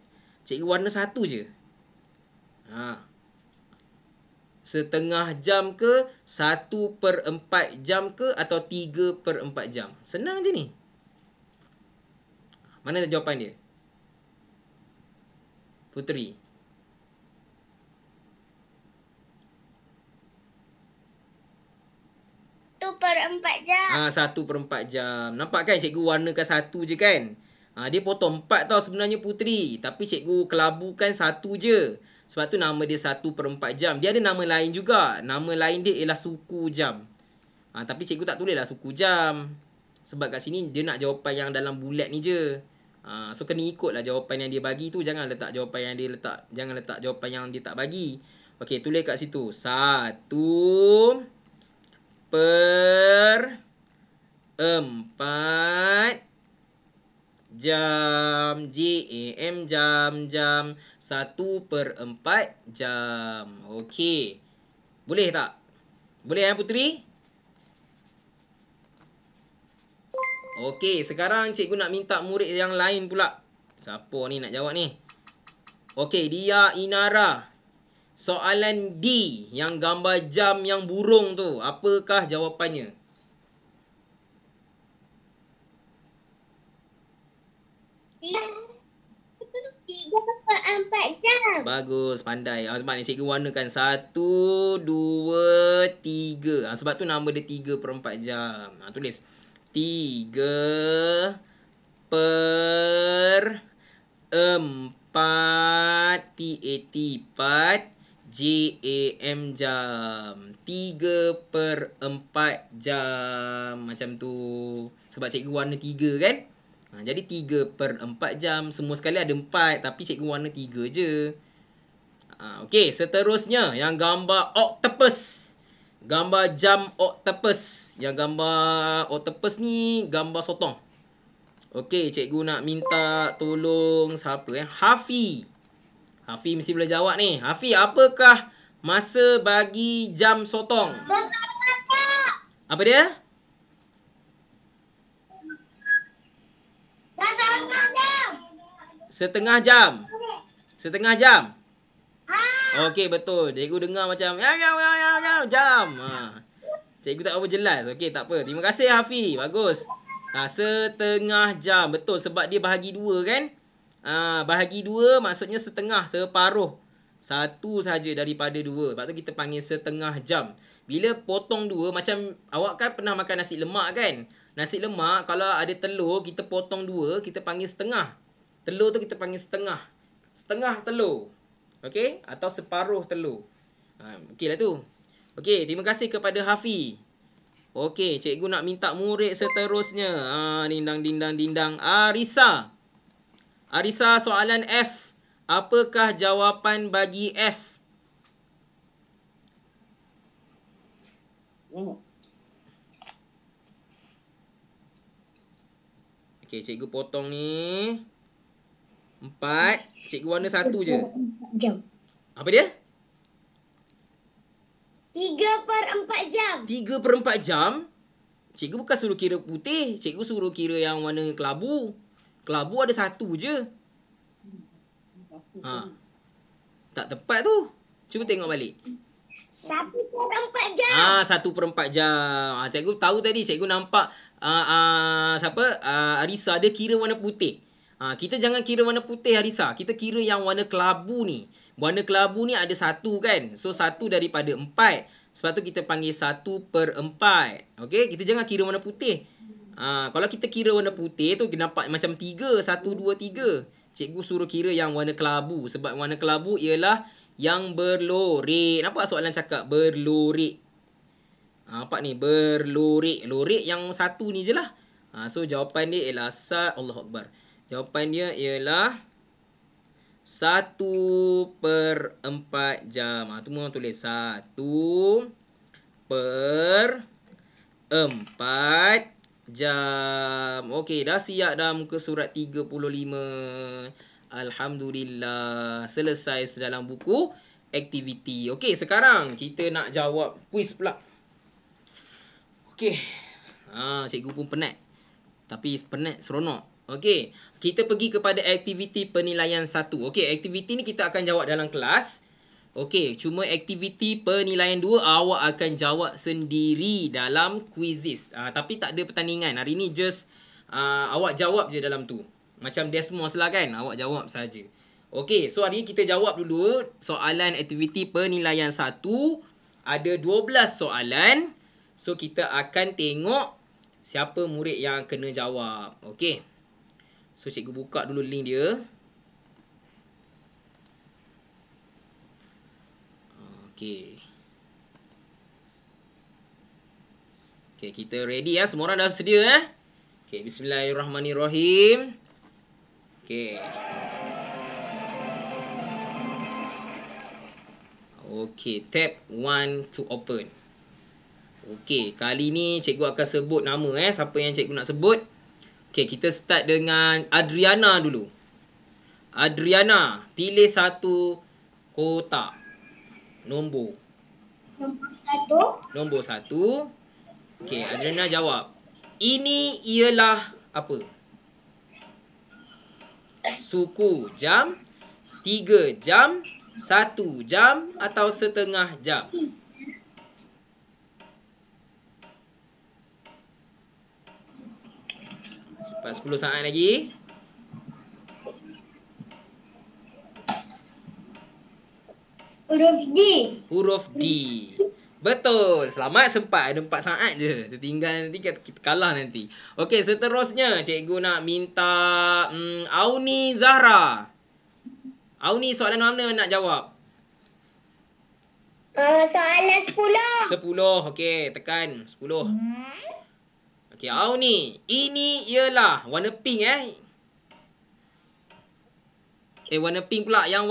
Speaker 1: Cikgu warna 1 je. Setengah jam ke, 1/4 jam ke, atau 3/4 jam? Senang je ni. Mana jawapan dia? Puteri.
Speaker 3: 1/4 jam.
Speaker 1: 1/4 jam. Nampak kan cikgu warnakan 1 je kan? Dia potong 4 tau sebenarnya Puteri. Tapi cikgu kelabukan 1 je. Sebab tu nama dia 1/4 jam. Dia ada nama lain juga. Nama lain dia ialah suku jam. Tapi cikgu tak tulislah suku jam. Sebab kat sini dia nak jawapan yang dalam bulat ni je. So kena ikutlah jawapan yang dia bagi tu. Jangan letak jawapan yang dia letak. Jangan letak jawapan yang dia tak bagi. Okey, tulis kat situ. 1/4 jam. JAM jam. 1/4 jam. Okey. Boleh tak? Boleh Puteri? Okey, sekarang cikgu nak minta murid yang lain pula. Siapa ni nak jawab ni? Okey, Dia Inara. Soalan D yang gambar jam yang burung tu. Apakah jawapannya?
Speaker 3: Tiga per 4 jam.
Speaker 1: Bagus, pandai. Sebab ni cikgu warnakan 1, 2, 3. Sebab tu nama dia 3/4 jam. Tulis 3/4 PAT 4 JAM jam. 3/4 jam. Macam tu. Sebab cikgu warna 3 kan? Jadi 3/4 jam. Semua sekali ada 4. Tapi cikgu warna 3 je. Okey, seterusnya yang gambar octopus. Gambar jam octopus. Yang gambar octopus ni gambar sotong. Okey, cikgu nak minta tolong siapa Hafi. Hafi mesti boleh jawab ni. Hafi, apakah masa bagi jam sotong? Apa dia? Setengah jam. Setengah jam. Okey, betul. Cikgu dengar macam jam. Cikgu tak apa jelas. Okey, tak apa. Terima kasih Hafi. Bagus. Setengah jam. Betul, sebab dia bahagi dua kan? Bahagi dua maksudnya setengah, separuh. Satu saja daripada dua. Sebab tu kita panggil setengah jam. Bila potong dua, macam awak kan pernah makan nasi lemak kan? Nasi lemak kalau ada telur, kita potong dua, kita panggil setengah. Telur tu kita panggil setengah. Setengah telur. Okey? Atau separuh telur. Okey lah tu. Okey, terima kasih kepada Hafi. Okey, cikgu nak minta murid seterusnya. Dindang. Arisa. Arisa, soalan F. Apakah jawapan bagi F? Okey, cikgu potong ni. 4. Cikgu warna 1 je.
Speaker 3: Jam.
Speaker 1: Apa dia?
Speaker 3: 3/4 jam.
Speaker 1: 3/4 jam? Cikgu bukan suruh kira putih. Cikgu suruh kira yang warna kelabu. Kelabu ada 1 je. Tak tepat tu. Cuba tengok balik.
Speaker 3: 1/4 jam.
Speaker 1: 1/4 jam. Cikgu tahu tadi. Cikgu nampak Arisa dia kira warna putih. Kita jangan kira warna putih Arisa. Kita kira yang warna kelabu ni. Warna kelabu ni ada 1 kan. So 1 daripada 4. Sebab tu kita panggil 1/4. Okey, kita jangan kira warna putih. Kalau kita kira warna putih tu nampak macam 3. 1, 2, 3. Cikgu suruh kira yang warna kelabu. Sebab warna kelabu ialah yang berlorik. Nampak soalan cakap berlorik. Nampak ni berlorik. Lorik yang 1 ni je lah. So jawapan dia ialah Allahu Akbar. Jawapan dia ialah 1/4 jam. Tu mau tulis 1/4 jam. Okey, dah siap dah muka surat 35. Alhamdulillah. Selesai dalam buku aktiviti. Okey, sekarang kita nak jawab kuis pula. Okey. Cikgu pun penat. Tapi penat seronok. Okey, kita pergi kepada aktiviti penilaian 1. Okey, aktiviti ni kita akan jawab dalam kelas. Okey, cuma aktiviti penilaian 2 awak akan jawab sendiri dalam quizzes. Tapi tak ada pertandingan. Hari ni just awak jawab je dalam tu. Macam Desmos lah kan, awak jawab saja. Okey, so hari ni kita jawab dulu soalan aktiviti penilaian 1. Ada 12 soalan. So kita akan tengok siapa murid yang kena jawab. Okey. So, cikgu buka dulu link dia. Okey. Okey, kita ready ya. Semua orang dah sedia Okey, bismillahirrahmanirrahim. Okey. Okey, tab 1 to open. Okey, kali ni cikgu akan sebut nama siapa yang cikgu nak sebut. Okey, kita start dengan Adriana dulu. Adriana, pilih satu kotak. Nombor. Nombor 1. Okey, Adriana jawab. Ini ialah apa? Suku jam, 3 jam, 1 jam atau setengah jam? Cepat 10 saat lagi.
Speaker 3: Huruf D.
Speaker 1: Huruf D. Betul. Selamat, sempat. Ada 4 saat je. Tertinggal nanti kita kalah nanti. Okey, seterusnya cikgu nak minta Auni Zahra. Auni, soalan mana nak jawab?
Speaker 3: Soalan 10.
Speaker 1: 10. Okey, tekan 10. Okey, Auni. Ini ialah warna pink warna pink pula. Yang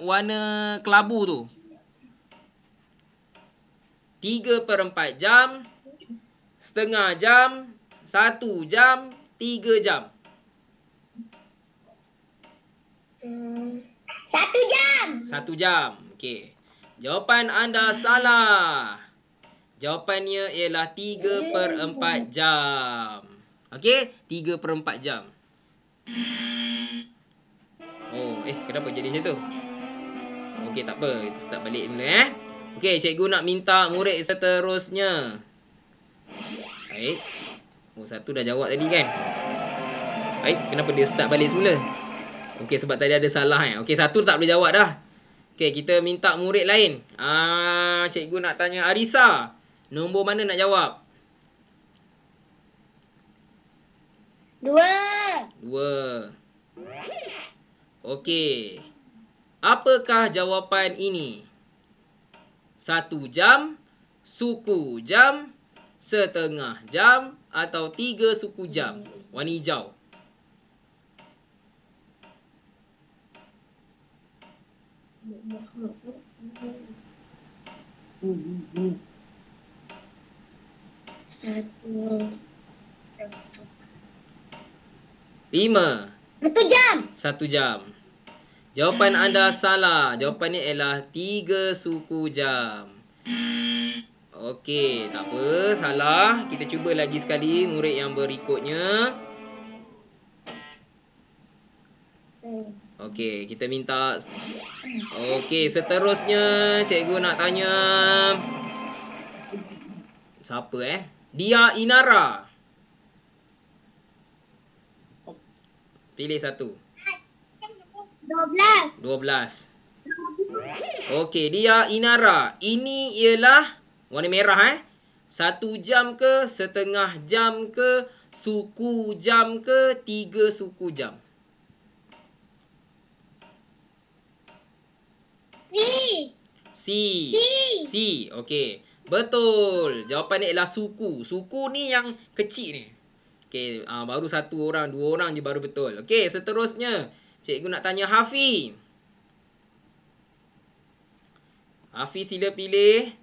Speaker 1: warna kelabu tu. 3/4 jam, setengah jam, 1 jam, 3 jam.
Speaker 3: 1 jam.
Speaker 1: 1 jam. Okey. Jawapan anda salah. Jawapannya ialah 3/4 jam. Okey, 3/4 jam. Oh, kenapa jadi macam tu? Okey, tak apa. Kita start balik mula Okey, cikgu nak minta murid seterusnya. Baik. Satu dah jawab tadi kan? Baik, kenapa dia start balik semula? Okey, sebab tadi ada salah Okey, satu tak boleh jawab dah. Okey, kita minta murid lain. Cikgu nak tanya Arisa. Nombor mana nak jawab? 2. Okey. Apakah jawapan ini? 1 jam, suku jam, setengah jam atau 3 suku jam? Warna hijau. Lima.
Speaker 3: 1 jam.
Speaker 1: 1 jam. Jawapan anda salah. Jawapannya ialah 3 suku jam. Okey, tak apa. Salah. Kita cuba lagi sekali murid yang berikutnya. Okey, kita minta. Okey, seterusnya cikgu nak tanya. Siapa Dia Inara. Pilih satu. 12. Okey, Dia Inara. Ini ialah warna merah 1 jam ke, setengah jam ke, suku jam ke, 3 suku jam? C. Okey. Betul. Jawapan dia ialah suku. Suku ni yang kecil ni. Okey, baru 1 orang, 2 orang je baru betul. Okey, seterusnya cikgu nak tanya Hafi. Hafi, sila pilih.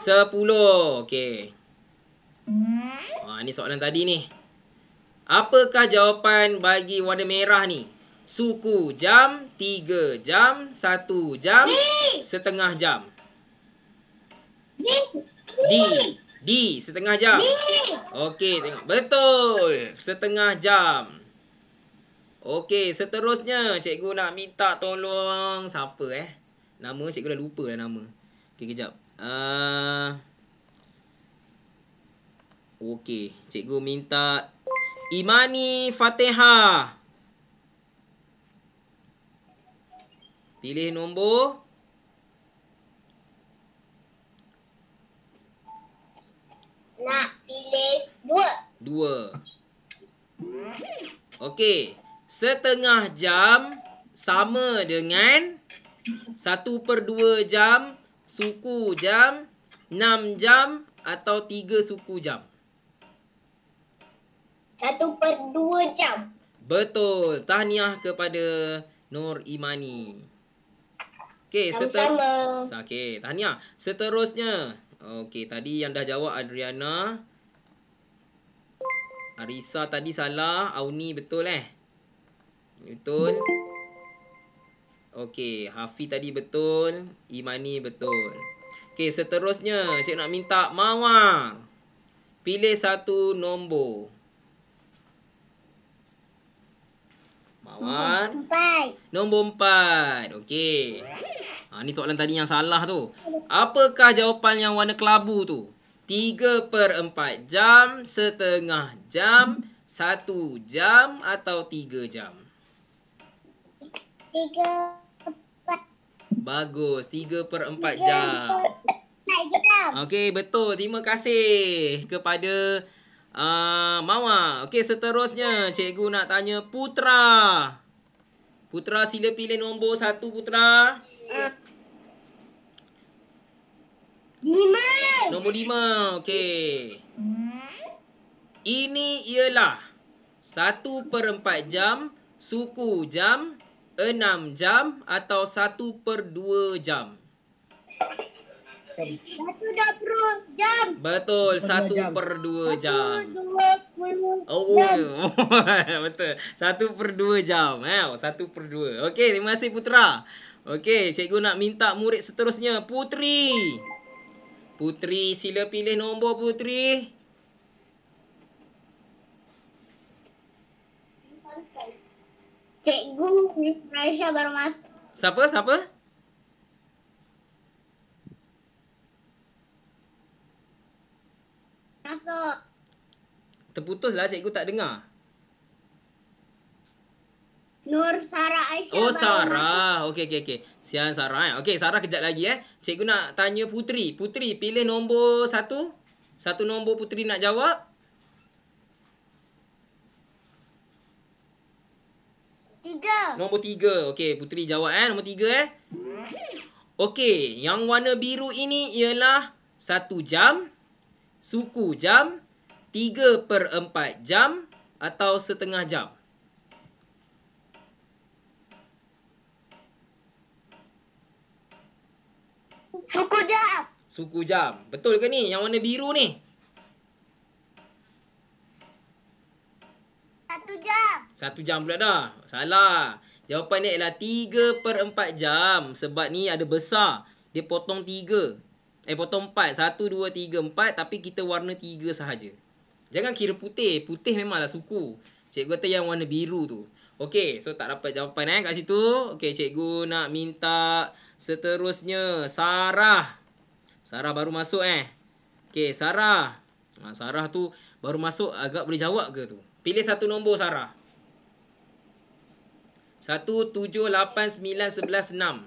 Speaker 1: 10. Okey. Ni soalan tadi ni. Apakah jawapan bagi warna merah ni? Suku jam, 3 jam, 1 jam, setengah jam. D. Setengah jam. Okey, tengok. Betul. Setengah jam. Okey, seterusnya cikgu nak minta tolong siapa Nama cikgu dah lupa dah nama. Okey, kejap. Okey, cikgu minta Imani Fatihah. Pilih nombor.
Speaker 3: Nak pilih 2.
Speaker 1: Okey. Setengah jam sama dengan 1/2 jam, suku jam, 6 jam atau 3 suku jam?
Speaker 3: 1/2 jam.
Speaker 1: Betul. Tahniah kepada Nur Imani. Okey,
Speaker 3: Sama-sama.
Speaker 1: Okey, tahniah. Seterusnya. Okey, tadi yang dah jawab Adriana. Arisa tadi salah, Auni betul Betul. Okey, Hafi tadi betul, Imani betul. Okey, seterusnya cik nak minta Mawar. Pilih satu nombor. Mawar. Nombor 4. Okey. Ni soalan tadi yang salah tu. Apakah jawapan yang warna kelabu tu? 3/4 jam, setengah jam, 1 jam atau 3 jam?
Speaker 3: 3/4
Speaker 1: Bagus. 3/4 jam.
Speaker 3: 4 jam.
Speaker 1: Okey, betul. Terima kasih kepada Mawar. Okey, seterusnya cikgu nak tanya Putra. Putra, sila pilih nombor 1, Putra.
Speaker 3: 5.
Speaker 1: Nombor 5. Okey. Ini ialah 1/4 jam, suku jam, 6 jam atau 1/2 jam.
Speaker 3: 120 jam.
Speaker 1: Betul, 1/2 jam.
Speaker 3: 120
Speaker 1: Oh,
Speaker 3: jam.
Speaker 1: betul. 1/2 jam. 1/2. Okey, terima kasih Putra. Okey, cikgu nak minta murid seterusnya. Putri. Putri, sila pilih nombor Putri.
Speaker 3: Cikgu Miss Raisya baru masuk.
Speaker 1: Siapa? Terputuslah, cikgu tak dengar.
Speaker 3: Nur Sarah Aisyah.
Speaker 1: Oh,
Speaker 3: baru
Speaker 1: Sarah. Okey. Sian Sarah. Okey, Sarah kejap lagi Cikgu nak tanya Putri. Putri, pilih nombor 1. Satu nombor Putri nak jawab.
Speaker 3: masuk. 3.
Speaker 1: Nombor 3. Okey, Putri jawab nombor 3 Okey, yang warna biru ini ialah 1 jam, suku jam, 3/4 jam atau setengah jam.
Speaker 3: Suku jam.
Speaker 1: Suku jam. Betul ke ni? Yang warna biru ni?
Speaker 3: 1 jam.
Speaker 1: 1 jam pula dah. Salah. Jawapan dia ialah 3/4 jam. Sebab ni ada besar. Dia potong 3. Potong 4. 1, 2, 3, 4. Tapi kita warna 3 sahaja. Jangan kira putih. Putih memanglah suku. Cikgu kata yang warna biru tu. Okey. So tak dapat jawapan kat situ. Okey, cikgu nak minta seterusnya. Sarah. Sarah baru masuk Okey, Sarah. Sarah tu baru masuk, agak boleh jawab ke tu? Pilih satu nombor Sarah. 1, 7, 8, 9, 11, 6.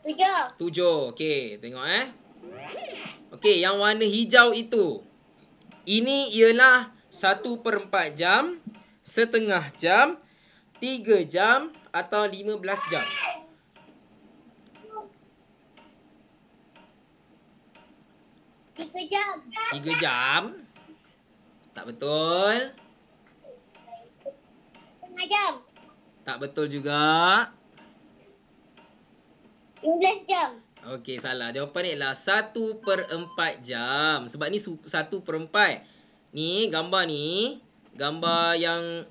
Speaker 3: 7.
Speaker 1: 7. Okey, tengok Okey, yang warna hijau itu. Ini ialah 1/4 jam, setengah jam, 3 jam atau 15 jam.
Speaker 3: 3 jam.
Speaker 1: 3 jam. Tak betul.
Speaker 3: Setengah jam.
Speaker 1: Tak betul juga.
Speaker 3: 15 jam.
Speaker 1: Okey, salah. Jawapan ni adalah 1/4 jam. Sebab ni 1/4. Ni, gambar ni. Gambar yang...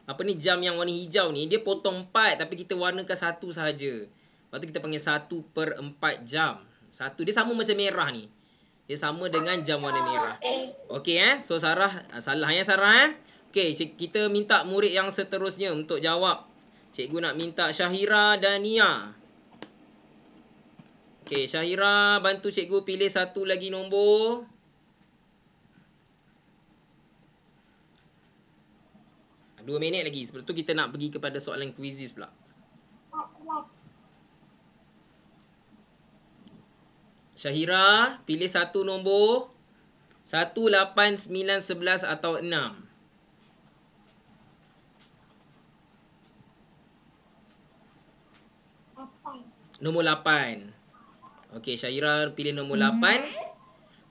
Speaker 1: Apa ni, jam yang warna hijau ni. Dia potong 4 tapi kita warnakan 1 sahaja. Lepas tu kita panggil 1/4 jam. Dia sama macam merah ni. Dia sama dengan jam warna merah. Okey So Sarah, salah Sarah Okey, kita minta murid yang seterusnya untuk jawab. Cikgu nak minta Syahira dan Nia. Okey, Syahira bantu cikgu pilih satu lagi nombor. Dua minit lagi. Sebelum tu kita nak pergi kepada soalan quizzes pula. Syahira, pilih satu nombor. 1, 8, 9, 11 atau 6. Nombor 8. Okey, Syahira pilih nombor 8.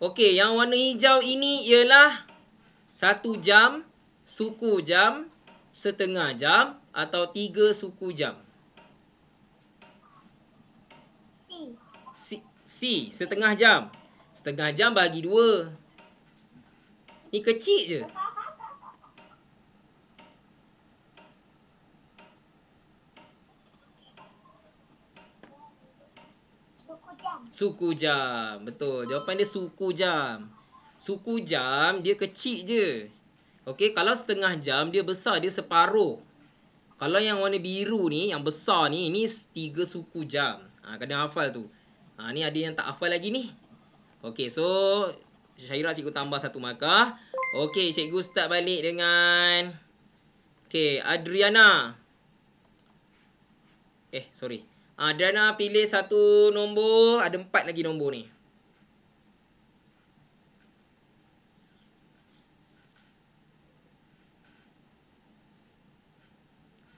Speaker 1: Okey, yang warna hijau ini ialah 1 jam, suku jam, setengah jam atau 3 suku jam. C, setengah jam. Setengah jam bagi 2. Ni kecil je. Suku jam. Betul. Jawapan dia suku jam. Suku jam dia kecil je. Okey, kalau setengah jam dia besar, dia separuh. Kalau yang warna biru ni, yang besar ni, ini 3 suku jam. Kena hafal tu. Ni ada yang tak hafal lagi ni. Okey, so Syahira cikgu tambah 1 markah. Okey, cikgu start balik dengan Okey, Adriana. Sorry. Adriana pilih satu nombor. Ada 4 lagi nombor ni.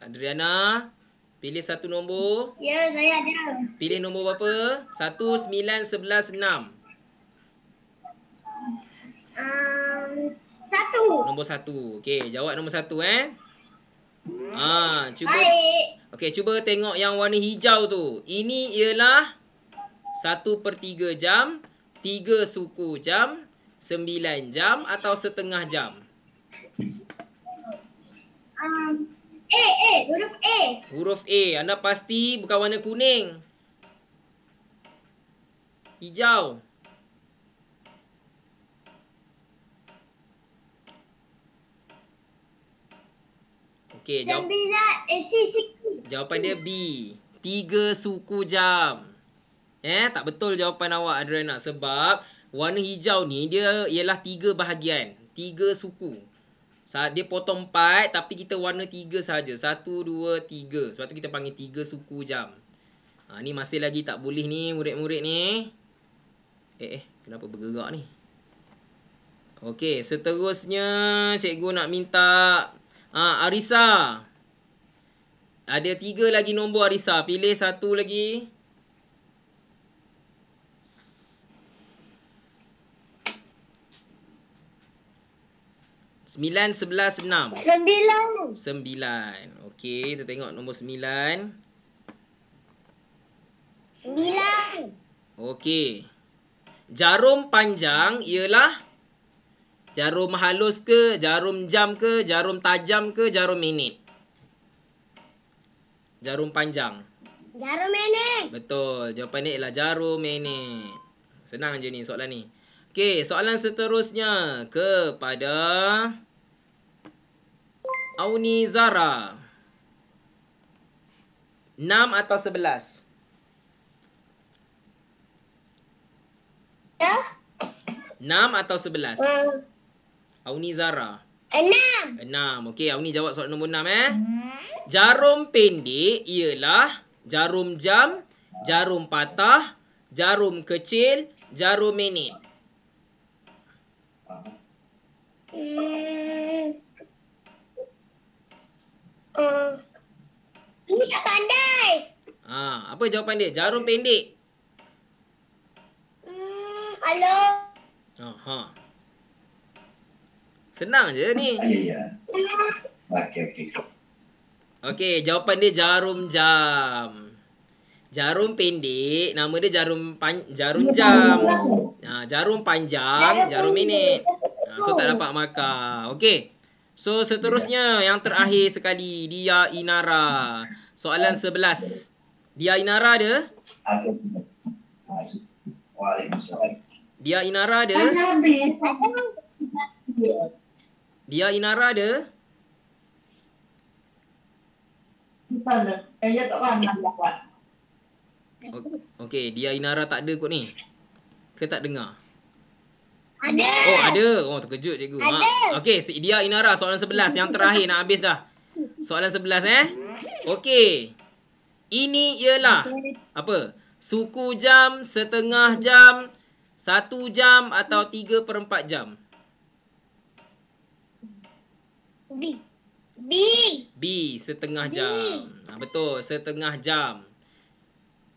Speaker 1: Adriana, pilih satu nombor.
Speaker 2: Ya, saya ada.
Speaker 1: Pilih nombor berapa? 1, 9, 11, 6.
Speaker 2: 1.
Speaker 1: Nombor 1. Okey, jawab nombor 1 Cuba.
Speaker 2: Baik.
Speaker 1: Okey, cuba tengok yang warna hijau tu. Ini ialah 1/3 jam, 3 suku jam, 9 jam atau setengah jam?
Speaker 2: Huruf A.
Speaker 1: Huruf A. Anda pasti bukan warna kuning. Hijau. Okey, jawapan dia B. 3 suku jam. Tak betul jawapan awak, Adriana. Sebab warna hijau ni dia ialah 3 bahagian. 3 suku. Saat dia potong 4 tapi kita warna 3 saja. 1, 2, 3. Sebab tu kita panggil 3 suku jam. Ni masih lagi tak boleh ni murid-murid ni. Kenapa bergerak ni? Okey, seterusnya cikgu nak minta Arisa. Ada 3 lagi nombor Arisa. Pilih satu lagi. Sembilan, 11, 6.
Speaker 2: 9.
Speaker 1: 9. Okey, kita tengok nombor 9.
Speaker 2: 9.
Speaker 1: Okey. Jarum panjang ialah jarum halus ke, jarum jam ke, jarum tajam ke, jarum minit? Jarum panjang.
Speaker 2: Jarum minit.
Speaker 1: Betul. Jawapan dia ialah jarum minit. Senang je ni soalan ni. Okey, soalan seterusnya kepada Auni Zara. 6 atau 11?
Speaker 2: Ya.
Speaker 1: 6 atau 11? Auni Zara.
Speaker 2: 6.
Speaker 1: 6. Okey, Auni jawab soalan nombor 6 Jarum pendek ialah jarum jam, jarum patah, jarum kecil, jarum minit.
Speaker 2: Ini tak pandai.
Speaker 1: Apa jawapan dia? Jarum pendek.
Speaker 2: Halo.
Speaker 1: Senang je ni.
Speaker 6: Ya. Okey.
Speaker 1: Okey, jawapan dia jarum jam. Jarum pendek, nama dia jarum jam. Jarum panjang, jarum minit. So tak dapat markah. Okey. So seterusnya yang terakhir sekali, Dia Inara. Soalan 11. Dia Inara ada?
Speaker 6: Waalaikumsalam.
Speaker 1: Dia Inara ada? Dia Inara ada? Okey, Dia Inara tak ada kot ni. Ke tak dengar?
Speaker 2: Ada.
Speaker 1: Oh, ada. Oh, terkejut cikgu. Okey, Dia Inara soalan 11 yang terakhir nak habis dah. Soalan 11 Okey. Ini ialah apa? Suku jam, setengah jam, 1 jam atau 3/4 jam? B, setengah jam. Betul, setengah jam.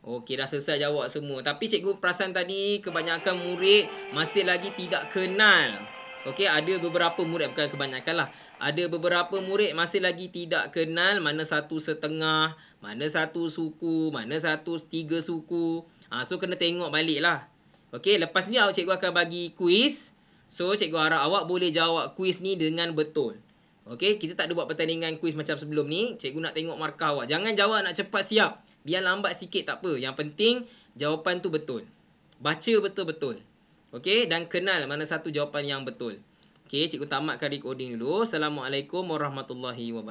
Speaker 1: Okey, dah selesai jawab semua. Tapi cikgu perasan tadi kebanyakan murid masih lagi tidak kenal. Okey, ada beberapa murid, bukan kebanyakan lah. Ada beberapa murid masih lagi tidak kenal mana satu setengah, mana satu suku, mana satu 3 suku. So kena tengok balik lah. Okey, lepas ni cikgu akan bagi kuis. So cikgu harap awak boleh jawab kuis ni dengan betul. Okey, kita tak ada buat pertandingan kuis macam sebelum ni. Cikgu nak tengok markah awak. Jangan jawab nak cepat siap. Biar lambat sikit tak apa. Yang penting jawapan tu betul. Baca betul-betul. Okey, dan kenal mana satu jawapan yang betul. Okey, cikgu tamatkan recording dulu. Assalamualaikum warahmatullahi wabarakatuh.